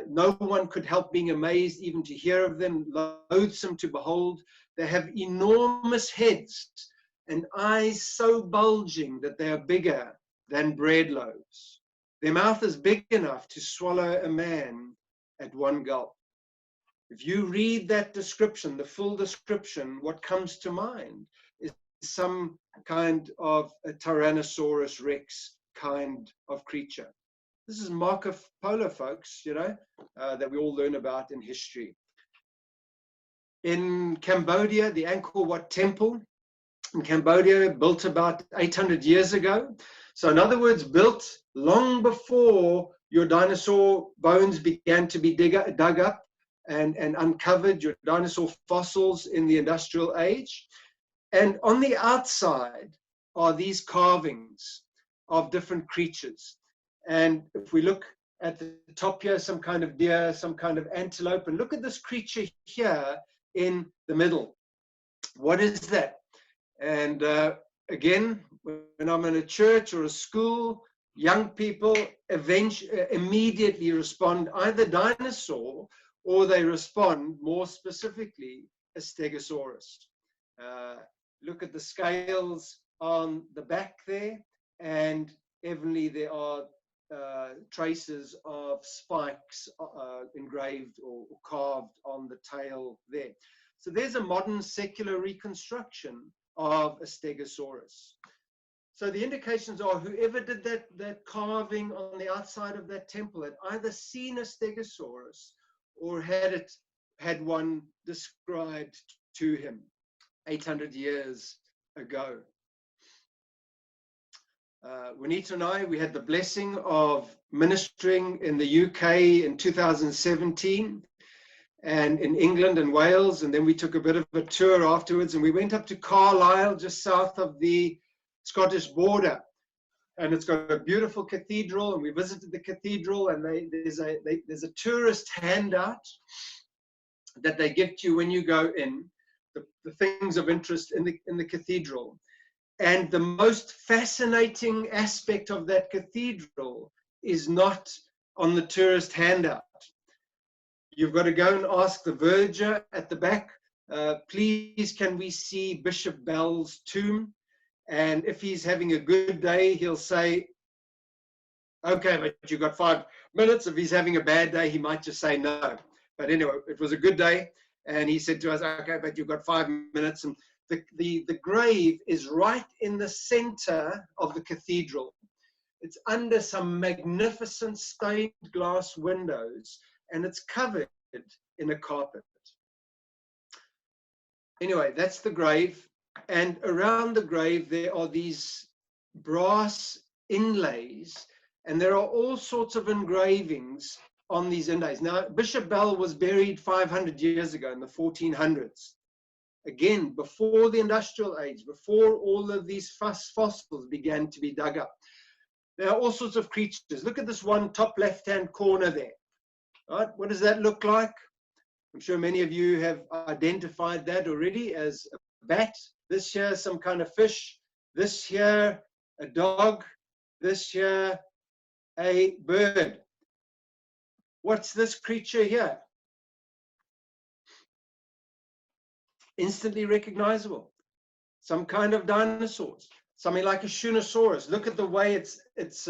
no one could help being amazed even to hear of them, loathsome to behold. They have enormous heads and eyes so bulging that they are bigger than bread loaves. Their mouth is big enough to swallow a man at one gulp. If you read that description, the full description, what comes to mind is some kind of a Tyrannosaurus Rex kind of creature. This is Marco Polo, folks, you know, that we all learn about in history. In Cambodia, the Angkor Wat Temple in Cambodia, built about 800 years ago. So in other words, built long before your dinosaur bones began to be dug up and uncovered, your dinosaur fossils in the industrial age. And on the outside are these carvings of different creatures. And if we look at the top here, some kind of deer, some kind of antelope, and look at this creature here in the middle. What is that? And again, when I'm in a church or a school, young people immediately respond either dinosaur, or they respond more specifically a Stegosaurus. Look at the scales on the back there, and evidently there are traces of spikes engraved or carved on the tail there. So there's a modern secular reconstruction of a Stegosaurus. So the indications are whoever did that carving on the outside of that temple had either seen a Stegosaurus or had one described to him 800 years ago. Juanita and I, we had the blessing of ministering in the UK in 2017 and in England and Wales, and then we took a bit of a tour afterwards, and we went up to Carlisle, just south of the Scottish border, and it's got a beautiful cathedral, and we visited the cathedral, and there's a tourist handout that they give to you when you go in, the things of interest in the cathedral. And the most fascinating aspect of that cathedral is not on the tourist handout. You've got to go and ask the verger at the back, please, can we see Bishop Bell's tomb? And if he's having a good day, he'll say, okay, but you've got 5 minutes. If he's having a bad day, he might just say no. But anyway, it was a good day. And he said to us, okay, but you've got 5 minutes. And the grave is right in the center of the cathedral. It's under some magnificent stained glass windows, and it's covered in a carpet. Anyway, that's the grave. And around the grave, there are these brass inlays, and there are all sorts of engravings on these inlays. Now, Bishop Bell was buried 500 years ago in the 1400s. Again, before the industrial age, before all of these fossils began to be dug up. There are all sorts of creatures. Look at this one top left-hand corner there. Right? What does that look like? I'm sure many of you have identified that already as a bat. This here, some kind of fish. This here, a dog. This here, a bird. What's this creature here? Instantly recognizable. Some kind of dinosaurs. Something like a Shunnosaurus. Look at the way its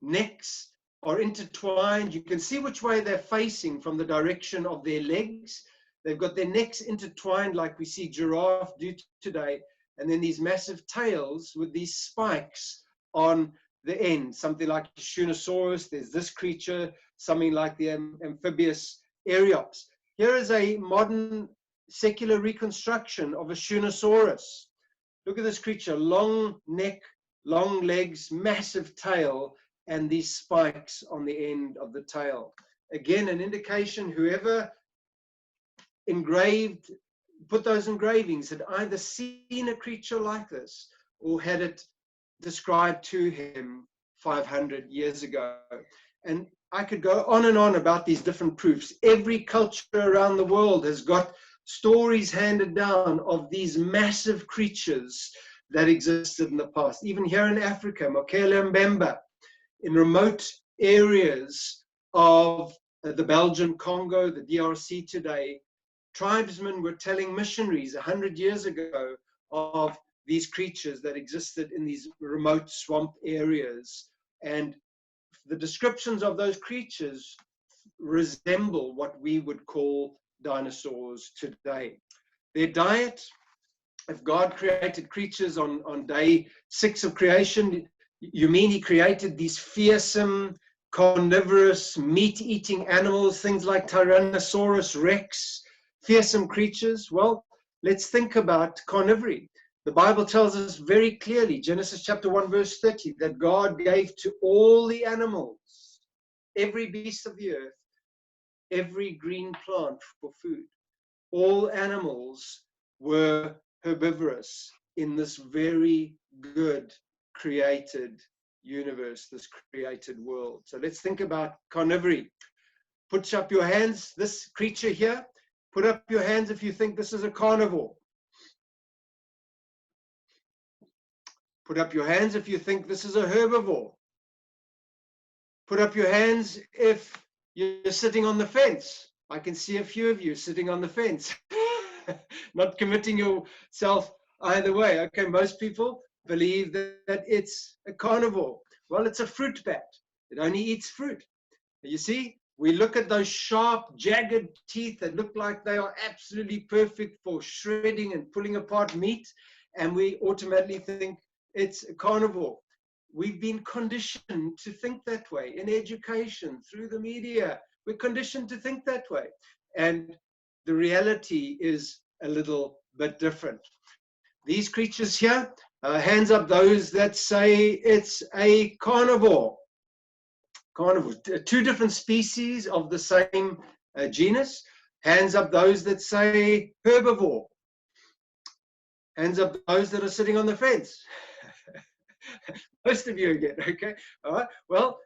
necks are intertwined. You can see which way they're facing from the direction of their legs. They've got their necks intertwined like we see giraffe do today. And then these massive tails with these spikes on the end. Something like a Shunnosaurus. There's this creature, something like the amphibious Eriops. Here is a modern secular reconstruction of a Shunnosaurus. Look at this creature, long neck, long legs, massive tail, and these spikes on the end of the tail. Again, an indication whoever put those engravings had either seen a creature like this or had it described to him 500 years ago. And I could go on and on about these different proofs. Every culture around the world has got stories handed down of these massive creatures that existed in the past. Even here in Africa, Mokele Mbemba, in remote areas of the Belgian Congo, the DRC today, tribesmen were telling missionaries 100 years ago of these creatures that existed in these remote swamp areas. And the descriptions of those creatures resemble what we would call dinosaurs today. Their diet, if God created creatures on day 6 of creation, you mean he created these fearsome, carnivorous, meat-eating animals, things like Tyrannosaurus rex, fearsome creatures? Well, let's think about carnivory. The Bible tells us very clearly, Genesis chapter 1, verse 30, that God gave to all the animals, every beast of the earth, every green plant for food. All animals were herbivorous in this very good created universe, this created world. So let's think about carnivory. Put up your hands, this creature here. Put up your hands if you think this is a carnivore. Put up your hands if you think this is a herbivore. Put up your hands if you're sitting on the fence. I can see a few of you sitting on the fence, not committing yourself either way. Okay, most people believe that it's a carnivore. Well, it's a fruit bat. It only eats fruit. You see, we look at those sharp, jagged teeth that look like they are absolutely perfect for shredding and pulling apart meat, and we automatically think it's a carnivore. We've been conditioned to think that way in education, through the media. We're conditioned to think that way. And the reality is a little bit different. These creatures here, hands up those that say it's a carnivore. Carnivore, two different species of the same genus. Hands up those that say herbivore. Hands up those that are sitting on the fence. Most of you again, okay? All right. Well,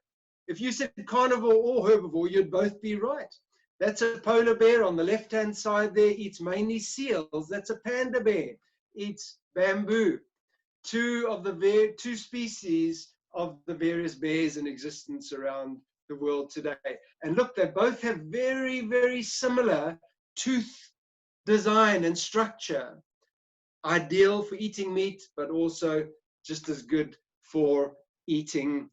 if you said carnivore or herbivore, you'd both be right. That's a polar bear on the left-hand side there, eats mainly seals. That's a panda bear, eats bamboo. Two species of the various bears in existence around the world today. And look, they both have very, very similar tooth design and structure, ideal for eating meat, but also just as good for eating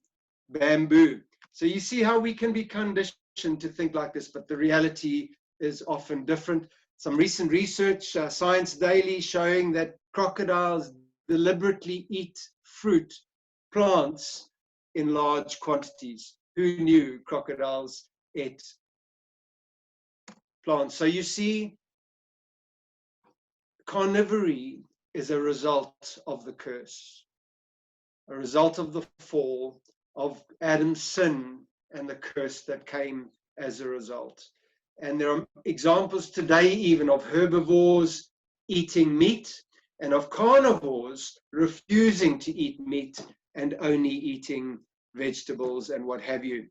bamboo. So you see how we can be conditioned to think like this, but the reality is often different. Some recent research, Science Daily, showing that crocodiles deliberately eat fruit, plants in large quantities. Who knew crocodiles ate plants? So you see, carnivory is a result of the curse, a result of the fall, of Adam's sin and the curse that came as a result. And there are examples today even of herbivores eating meat and of carnivores refusing to eat meat and only eating vegetables and what have you.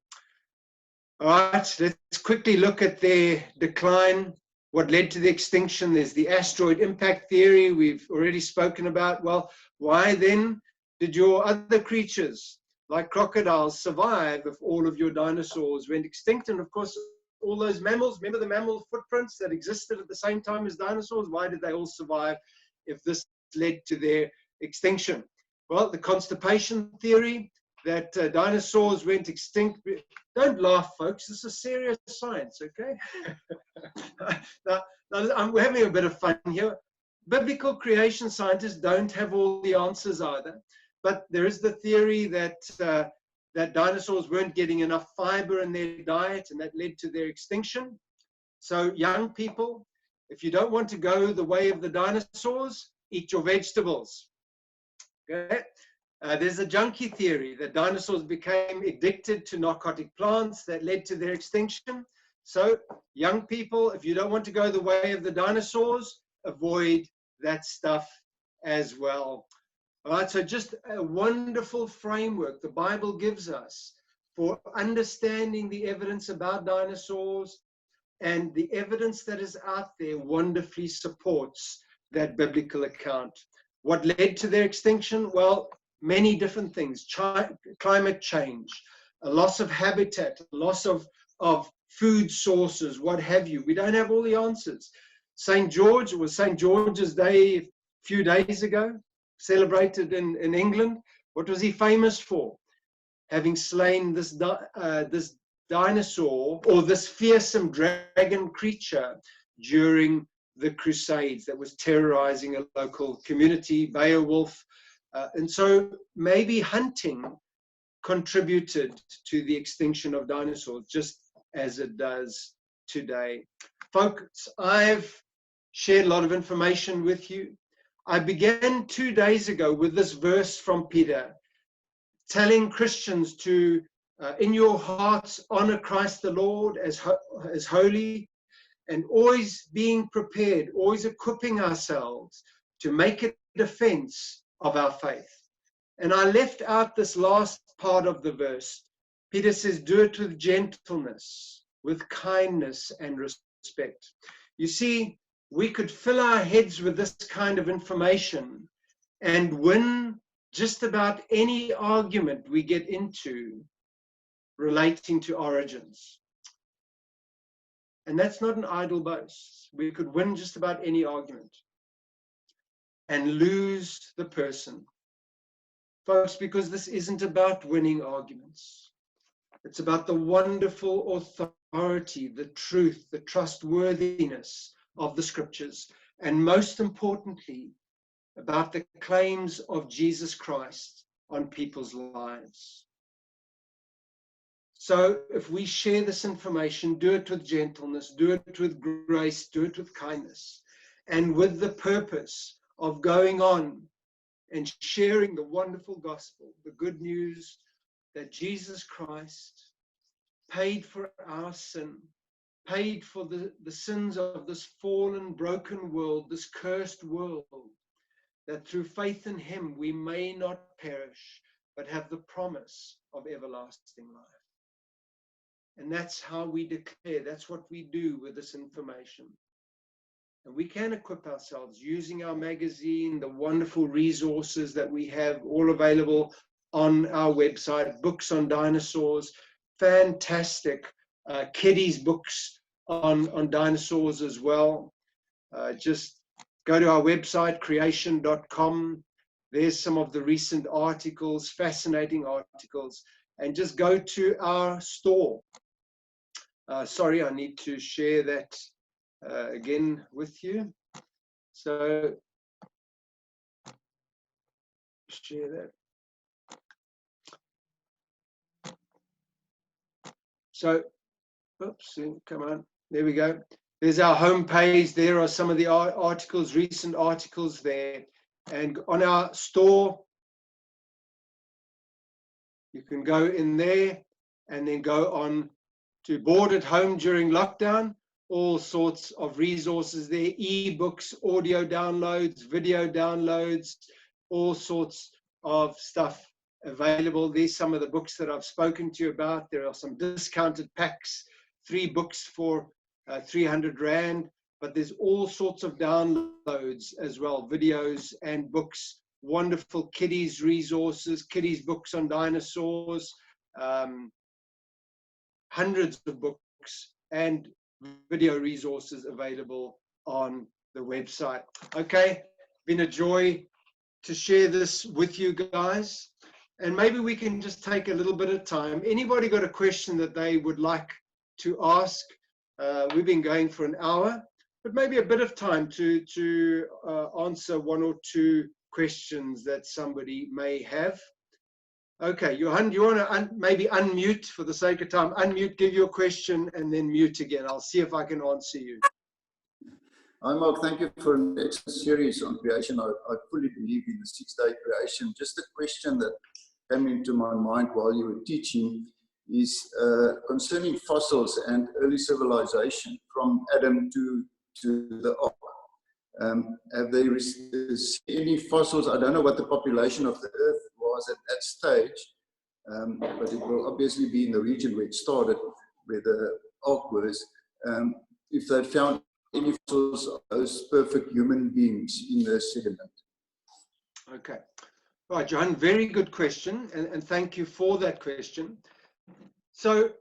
All right, let's quickly look at their decline, what led to the extinction. There's the asteroid impact theory we've already spoken about. Well, why then did your other creatures like crocodiles survive if all of your dinosaurs went extinct? And of course, all those mammals, remember the mammal footprints that existed at the same time as dinosaurs? Why did they all survive if this led to their extinction? Well, the constipation theory, that dinosaurs went extinct. Don't laugh, folks. This is serious science, okay? now, we're having a bit of fun here. Biblical creation scientists don't have all the answers either. But there is the theory that that dinosaurs weren't getting enough fiber in their diet, and that led to their extinction. So young people, If you don't want to go the way of the dinosaurs, eat your vegetables. Okay? There's a junkie theory that dinosaurs became addicted to narcotic plants that led to their extinction. So, young people, if you don't want to go the way of the dinosaurs, avoid that stuff as well. All right, so just a wonderful framework the Bible gives us for understanding the evidence about dinosaurs, and the evidence that is out there wonderfully supports that biblical account. What led to their extinction? Well, many different things. Climate change, a loss of habitat, loss of food sources, what have you. We don't have all the answers. St. George, it was St. George's Day a few days ago, celebrated in England. What was he famous for? Having slain this dinosaur, or this fearsome dragon creature, during the Crusades that was terrorizing a local community, Beowulf. And so maybe hunting contributed to the extinction of dinosaurs, just as it does today. Folks, I've shared a lot of information with you. I began 2 days ago with this verse from Peter, telling Christians to, in your hearts, honor Christ the Lord as holy, and always being prepared, always equipping ourselves to make a defense of our faith. And I left out this last part of the verse. Peter says, do it with gentleness, with kindness and respect. You see, we could fill our heads with this kind of information and win just about any argument we get into relating to origins. And that's not an idle boast. We could win just about any argument and lose the person. Folks, because this isn't about winning arguments. It's about the wonderful authority, the truth, the trustworthiness of the scriptures, and most importantly, about the claims of Jesus Christ on people's lives. So if we share this information, do it with gentleness, do it with grace, do it with kindness, and with the purpose of going on and sharing the wonderful gospel, the good news that Jesus Christ paid for our sin, paid for the sins of this fallen, broken world, this cursed world, that through faith in him we may not perish, but have the promise of everlasting life. And that's how we declare, that's what we do with this information. And we can equip ourselves using our magazine, the wonderful resources that we have all available on our website, books on dinosaurs, fantastic kiddies books on dinosaurs as well. Just go to our website, creation.com. There's some of the recent articles, fascinating articles, and just go to our store. Sorry, I need to share that again with you. So, share that. So, oops, come on, there we go. There's our homepage. There are some of the articles, recent articles there. And on our store, you can go in there and then go on to Board at Home during lockdown. All sorts of resources there, e-books, audio downloads, video downloads, all sorts of stuff available. These some of the books that I've spoken to you about. There are some discounted packs, 3 books for 300 Rand, but there's all sorts of downloads as well, videos and books, wonderful kiddies resources, kiddies books on dinosaurs, hundreds of books and video resources available on the website. Okay, been a joy to share this with you guys, and maybe we can just take a little bit of time. Anybody got a question that they would like to ask? We've been going for an hour, but maybe a bit of time to answer 1 or 2 questions that somebody may have. Okay, Johan, do you want to maybe unmute for the sake of time? Unmute, give your question, and then mute again. I'll see if I can answer you. Hi, Mark. Thank you for an excellent series on creation. I fully believe in the six-day creation. Just a question that came into my mind while you were teaching is concerning fossils and early civilization from Adam to the Ark. Have they any fossils? I don't know what the population of the Earth was at that stage, but it will obviously be in the region where it started, where the Ark was. If they found any fossils of those perfect human beings in the sediment. Okay. Right, Johan, very good question, and thank you for that question. So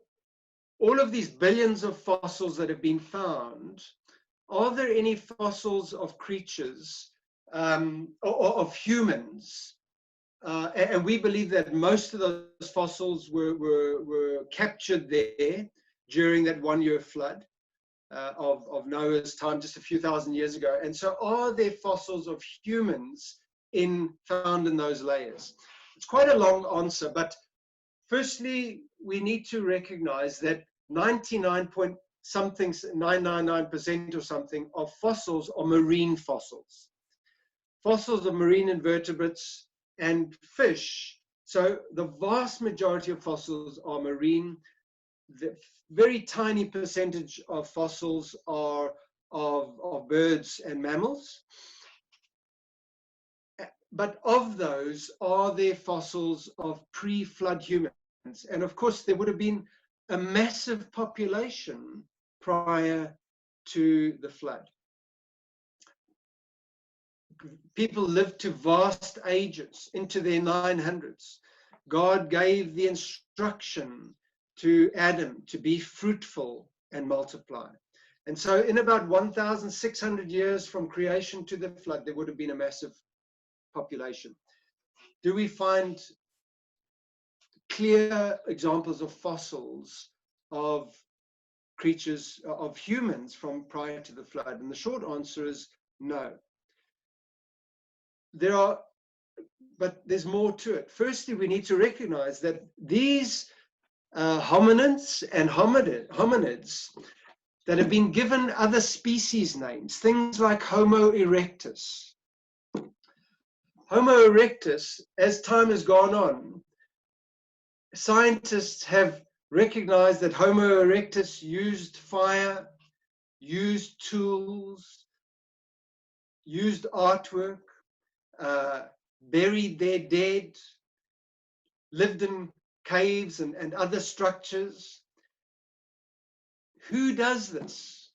all of these billions of fossils that have been found, are there any fossils of creatures, or of humans? And we believe that most of those fossils were captured there during that 1-year flood of Noah's time, just a few thousand years ago. And so are there fossils of humans found in those layers? It's quite a long answer, but firstly, we need to recognize that 999% or something of fossils are marine fossils. Fossils of marine invertebrates and fish. So the vast majority of fossils are marine. The very tiny percentage of fossils are of birds and mammals. But of those, are there fossils of pre-flood humans? And of course, there would have been a massive population prior to the flood. People lived to vast ages, into their 900s. God gave the instruction to Adam to be fruitful and multiply. And so in about 1,600 years from creation to the flood, there would have been a massive population. Do we find clear examples of fossils of creatures, of humans from prior to the flood? And the short answer is no. There are, but there's more to it. Firstly, we need to recognize that these hominids and hominids that have been given other species names, things like Homo erectus. Homo erectus, as time has gone on, scientists have recognized that Homo erectus used fire, used tools, used artwork, buried their dead, lived in caves and other structures. Who does this?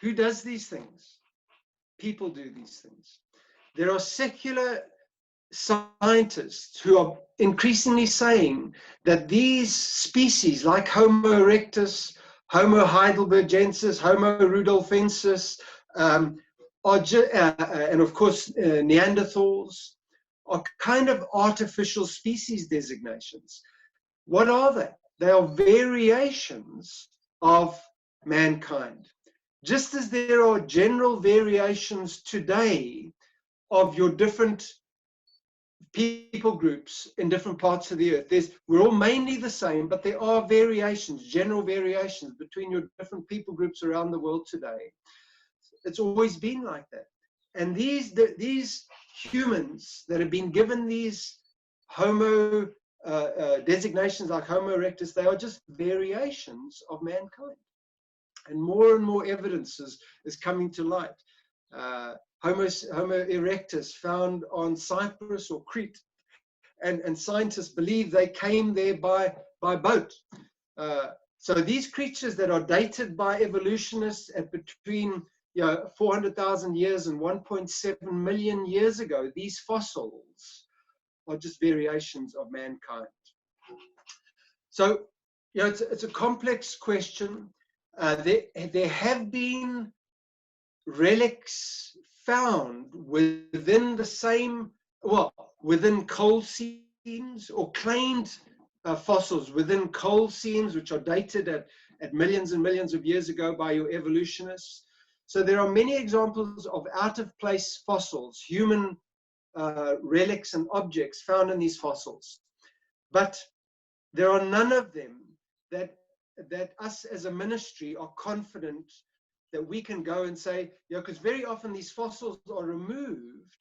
Who does these things? People do these things. There are secular scientists who are increasingly saying that these species like Homo erectus, Homo heidelbergensis, Homo rudolfensis, and of course Neanderthals, are kind of artificial species designations. What are they? They are variations of mankind. Just as there are general variations today of your different people groups in different parts of the earth. We're all mainly the same, but there are variations, general variations between your different people groups around the world today. It's always been like that. And these humans that have been given these Homo designations like Homo erectus, they are just variations of mankind. And more evidence is coming to light. Homo erectus found on Cyprus or Crete, and scientists believe they came there by boat. So these creatures that are dated by evolutionists at between 400,000 years and 1.7 million years ago, these fossils are just variations of mankind. So it's a complex question. There have been relics found within the same, within coal seams, or claimed fossils within coal seams, which are dated at millions and millions of years ago by your evolutionists. So there are many examples of out-of-place fossils, human relics and objects found in these fossils. But there are none of them that us as a ministry are confident that we can go and say, because very often these fossils are removed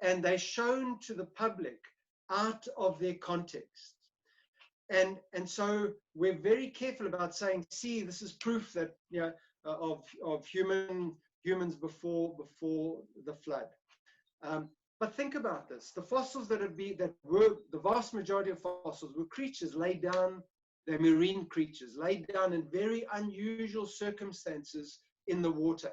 and they're shown to the public out of their context. And so we're very careful about saying, see, this is proof that, of humans before the flood. But think about this. The fossils that were, the vast majority of fossils were creatures laid down, they're marine creatures, laid down in very unusual circumstances in the water.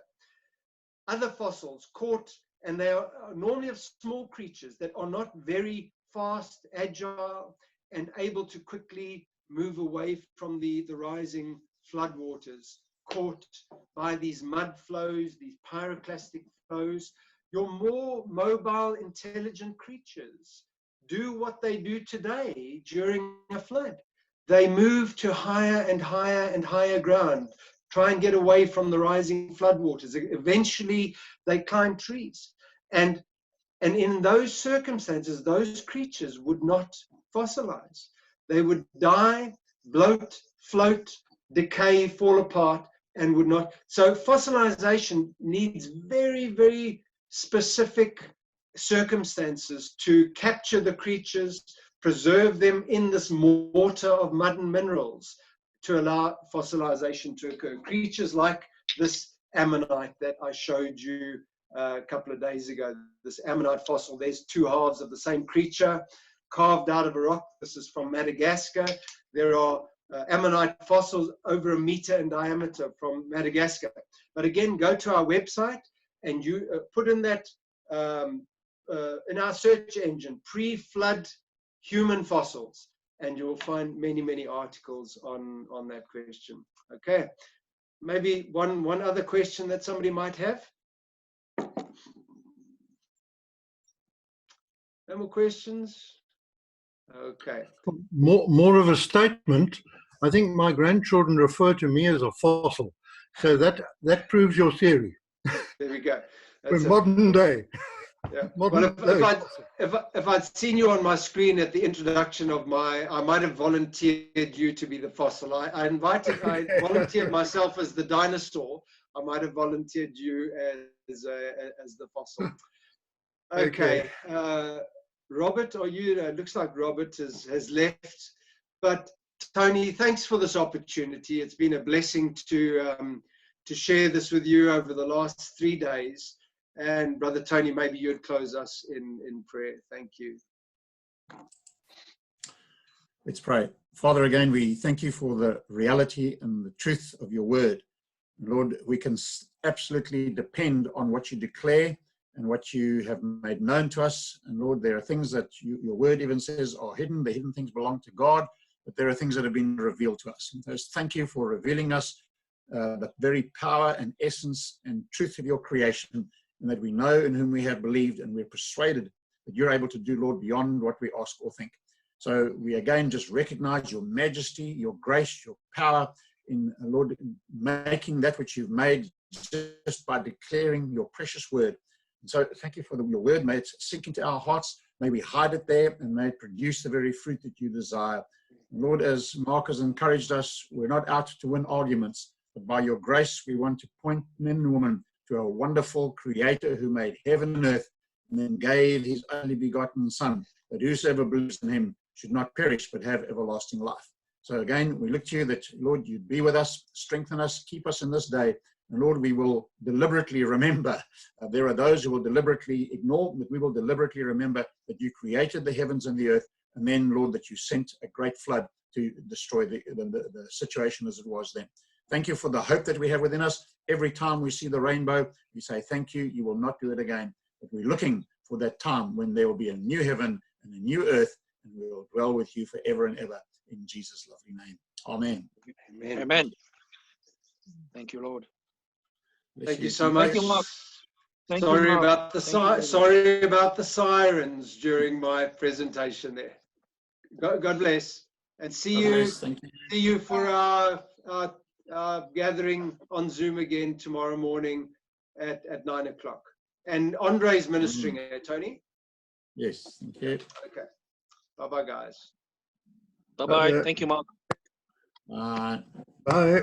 Other fossils caught, and they are normally of small creatures that are not very fast, agile, and able to quickly move away from the rising floodwaters, caught by these mud flows, these pyroclastic flows. Your more mobile, intelligent creatures do what they do today during a flood. They move to higher and higher and higher ground, try and get away from the rising floodwaters. Eventually, they climb trees. And in those circumstances, those creatures would not fossilize. They would die, bloat, float, decay, fall apart, and would not. So fossilization needs very, very specific circumstances to capture the creatures, preserve them in this mortar of mud and minerals to allow fossilization to occur. Creatures like this ammonite that I showed you a couple of days ago, this ammonite fossil, there's two halves of the same creature carved out of a rock. This is from Madagascar. There are ammonite fossils over 1 meter in diameter from Madagascar. But again, go to our website and you put in that, in our search engine, pre-flood human fossils, and you'll find many, many articles on that question. Okay, maybe one other question that somebody might have. No more questions? Okay. More of a statement. I think my grandchildren refer to me as a fossil. So that proves your theory. There we go. We're modern day. Yeah. Well, if I'd seen you on my screen at the introduction of I might have volunteered you to be the fossil. I volunteered myself as the dinosaur. I might have volunteered you as the fossil. Okay. Robert, are you? It looks like Robert has left. But Tony, thanks for this opportunity. It's been a blessing to share this with you over the last 3 days. And Brother Tony, maybe you'd close us in prayer. Thank you. Let's pray. Father, again, we thank you for the reality and the truth of your word. Lord, we can absolutely depend on what you declare and what you have made known to us. And Lord, there are things that your word even says are hidden. The hidden things belong to God, but there are things that have been revealed to us. And so thank you for revealing us the very power and essence and truth of your creation, and that we know in whom we have believed, and we're persuaded that you're able to do, Lord, beyond what we ask or think. So we again just recognize your majesty, your grace, your power in, Lord, in making that which you've made just by declaring your precious word. And so thank you for your word. May it sink into our hearts. May we hide it there, and may it produce the very fruit that you desire. And Lord, as Marc has encouraged us, we're not out to win arguments, but by your grace, we want to point men and women to a wonderful creator who made heaven and earth and then gave his only begotten son, that whosoever believes in him should not perish but have everlasting life. So again, we look to you that, Lord, you'd be with us, strengthen us, keep us in this day. And Lord, we will deliberately remember. There are those who will deliberately ignore, but we will deliberately remember that you created the heavens and the earth, and then, Lord, that you sent a great flood to destroy the situation as it was then. Thank you for the hope that we have within us. Every time we see the rainbow, we say, thank you, you will not do it again. But we're looking for that time when there will be a new heaven and a new earth, and we will dwell with you forever and ever. In Jesus' lovely name. Amen. Amen. Amen. Thank you, Lord. Thank you so much. Thank you, Marc. Thank you, Sorry Marc. about the sorry about the sirens during my presentation there. God bless, and see you for our gathering on Zoom again tomorrow morning at 9 o'clock. And Andre's ministering, Tony? Yes, thank you. Okay. Bye-bye, guys. Bye-bye. Thank you, Marc. Bye. Bye.